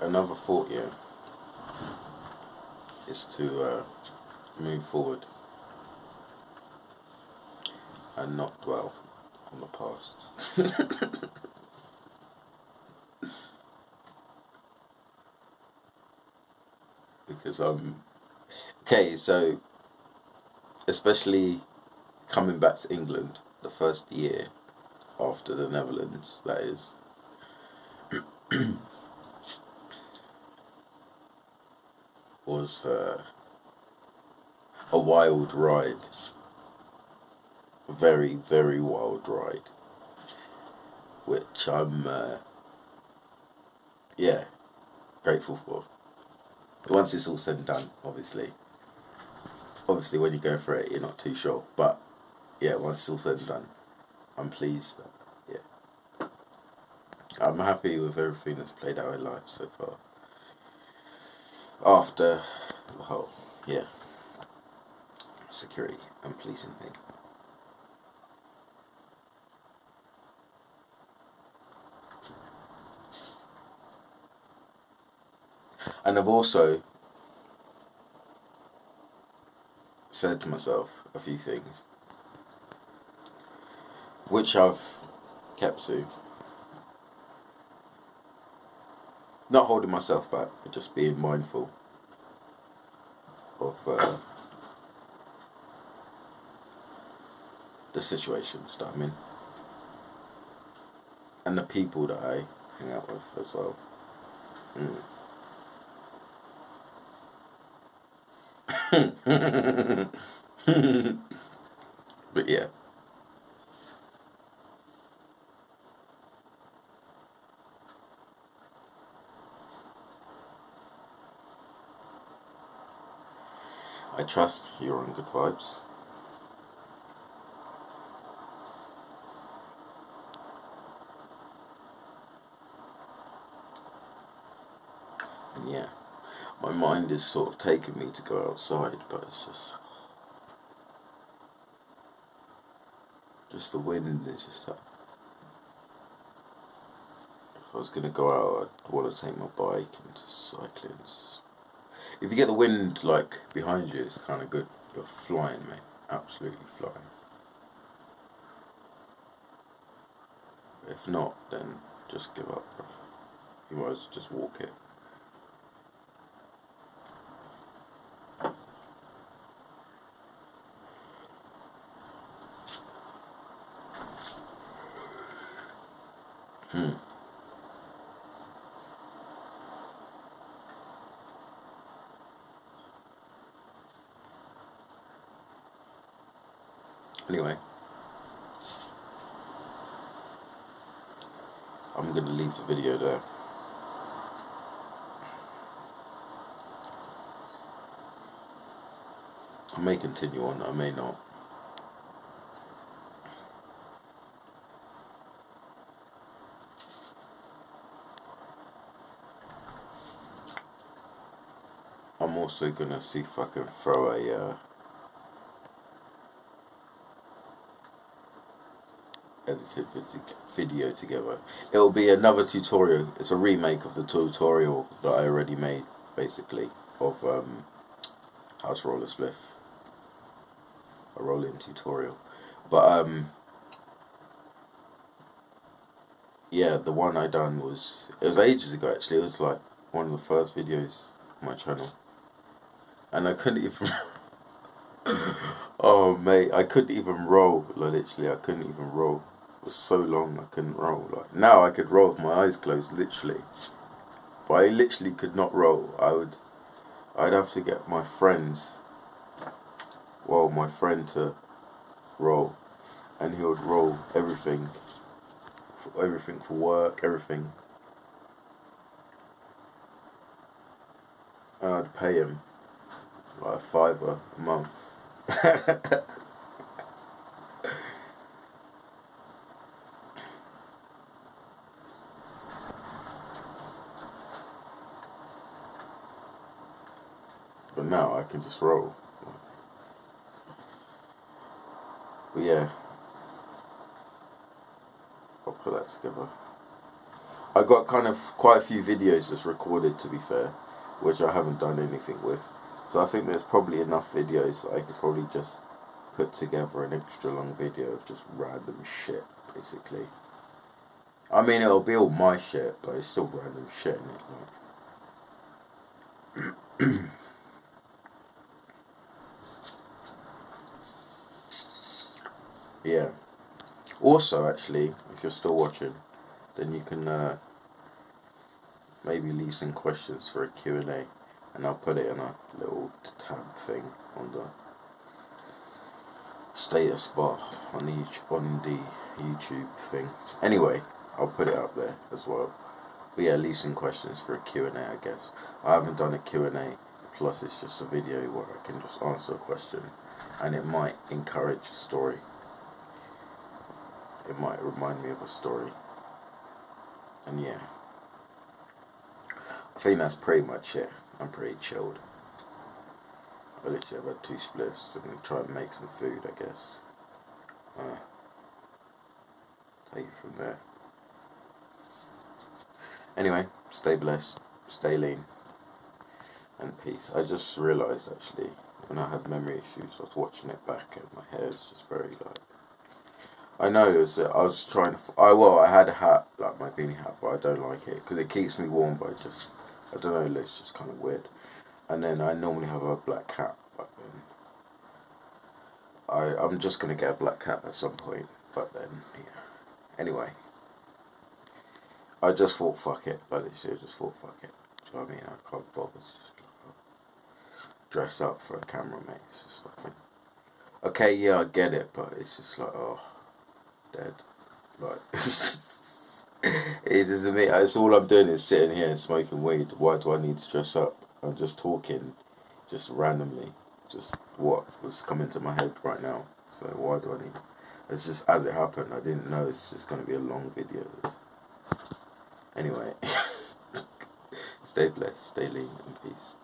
Another thought, yeah, is to move forward and not dwell on the past. Because okay, so especially coming back to England the first year after the Netherlands, that is, was a wild ride. A very, very wild ride. Which I'm, yeah, grateful for. Once it's all said and done, obviously. Obviously, when you go for it, you're not too sure. But, yeah, once it's all said and done, I'm pleased. Yeah. I'm happy with everything that's played out in life so far. After the whole, yeah, security and policing thing. And I've also said to myself a few things, which I've kept to. Not holding myself back, but just being mindful of the situations that I'm in. And the people that I hang out with as well. But yeah. I trust you're on good vibes. And yeah, my mind is sort of taking me to go outside, but it's just the wind is just that. If I was gonna go out, I'd want to take my bike and just cycling. If you get the wind like behind you, it's kind of good. You're flying, mate. Absolutely flying. If not, then just give up, bro. You might as well just walk it. Anyway, I'm going to leave the video there. I may continue on, I may not. I'm also going to see if I can throw a edited video together. It'll be another tutorial. It's a remake of the tutorial that I already made, basically, of how to roll a spliff, a rolling tutorial. But yeah, the one I done was, it was ages ago actually. It was like one of the first videos on my channel, and I couldn't even. Oh mate, I couldn't even roll. Like, literally, I couldn't even roll. It was so long I couldn't roll. Like now I could roll with my eyes closed, literally. But I literally could not roll. I'd have to get my friends. Well, my friend to roll, and he would roll everything. Everything for work, everything. And I'd pay him like $5 a month. But now I can just roll. But yeah, I'll put that together. I got kind of quite a few videos just recorded, to be fair, which I haven't done anything with. So I think there's probably enough videos that I could probably just put together an extra long video of just random shit, basically. I mean, it'll be all my shit, but it's still random shit in it. Like. Yeah. Also, actually, if you're still watching, then you can maybe leave some questions for a Q&A, and I'll put it in a little tab thing on the status bar on the YouTube thing. Anyway, I'll put it up there as well. But yeah, leave some questions for a Q&A, I guess. I haven't done a Q&A, plus it's just a video where I can just answer a question, and it might encourage a story. It might remind me of a story. And yeah, I think that's pretty much it. I'm pretty chilled. I literally have had 2 spliffs and try and make some food, I guess. Take it from there. Anyway, stay blessed, stay lean, and peace. I just realised actually, when I had memory issues, I was watching it back and my hair is just very like. I know it was. I was trying to. I had a hat, like my beanie hat, but I don't like it because it keeps me warm. But I don't know. It looks just kind of weird. And then I normally have a black cap, but then I'm just gonna get a black cap at some point. But then yeah. Anyway, I just thought fuck it. Like this year, just thought fuck it. Do you know what I mean? I can't bother to just dress up for a camera, mate. It's just fucking. Okay, yeah, I get it, but it's just like dead. Like it isn't me. It's all I'm doing is sitting here and smoking weed. Why do I need to dress up? I'm just talking, just randomly, just what was coming to my head right now. So why do I need? It's just as it happened. I didn't know it's just gonna be a long video. Anyway, stay blessed, stay lean, and peace.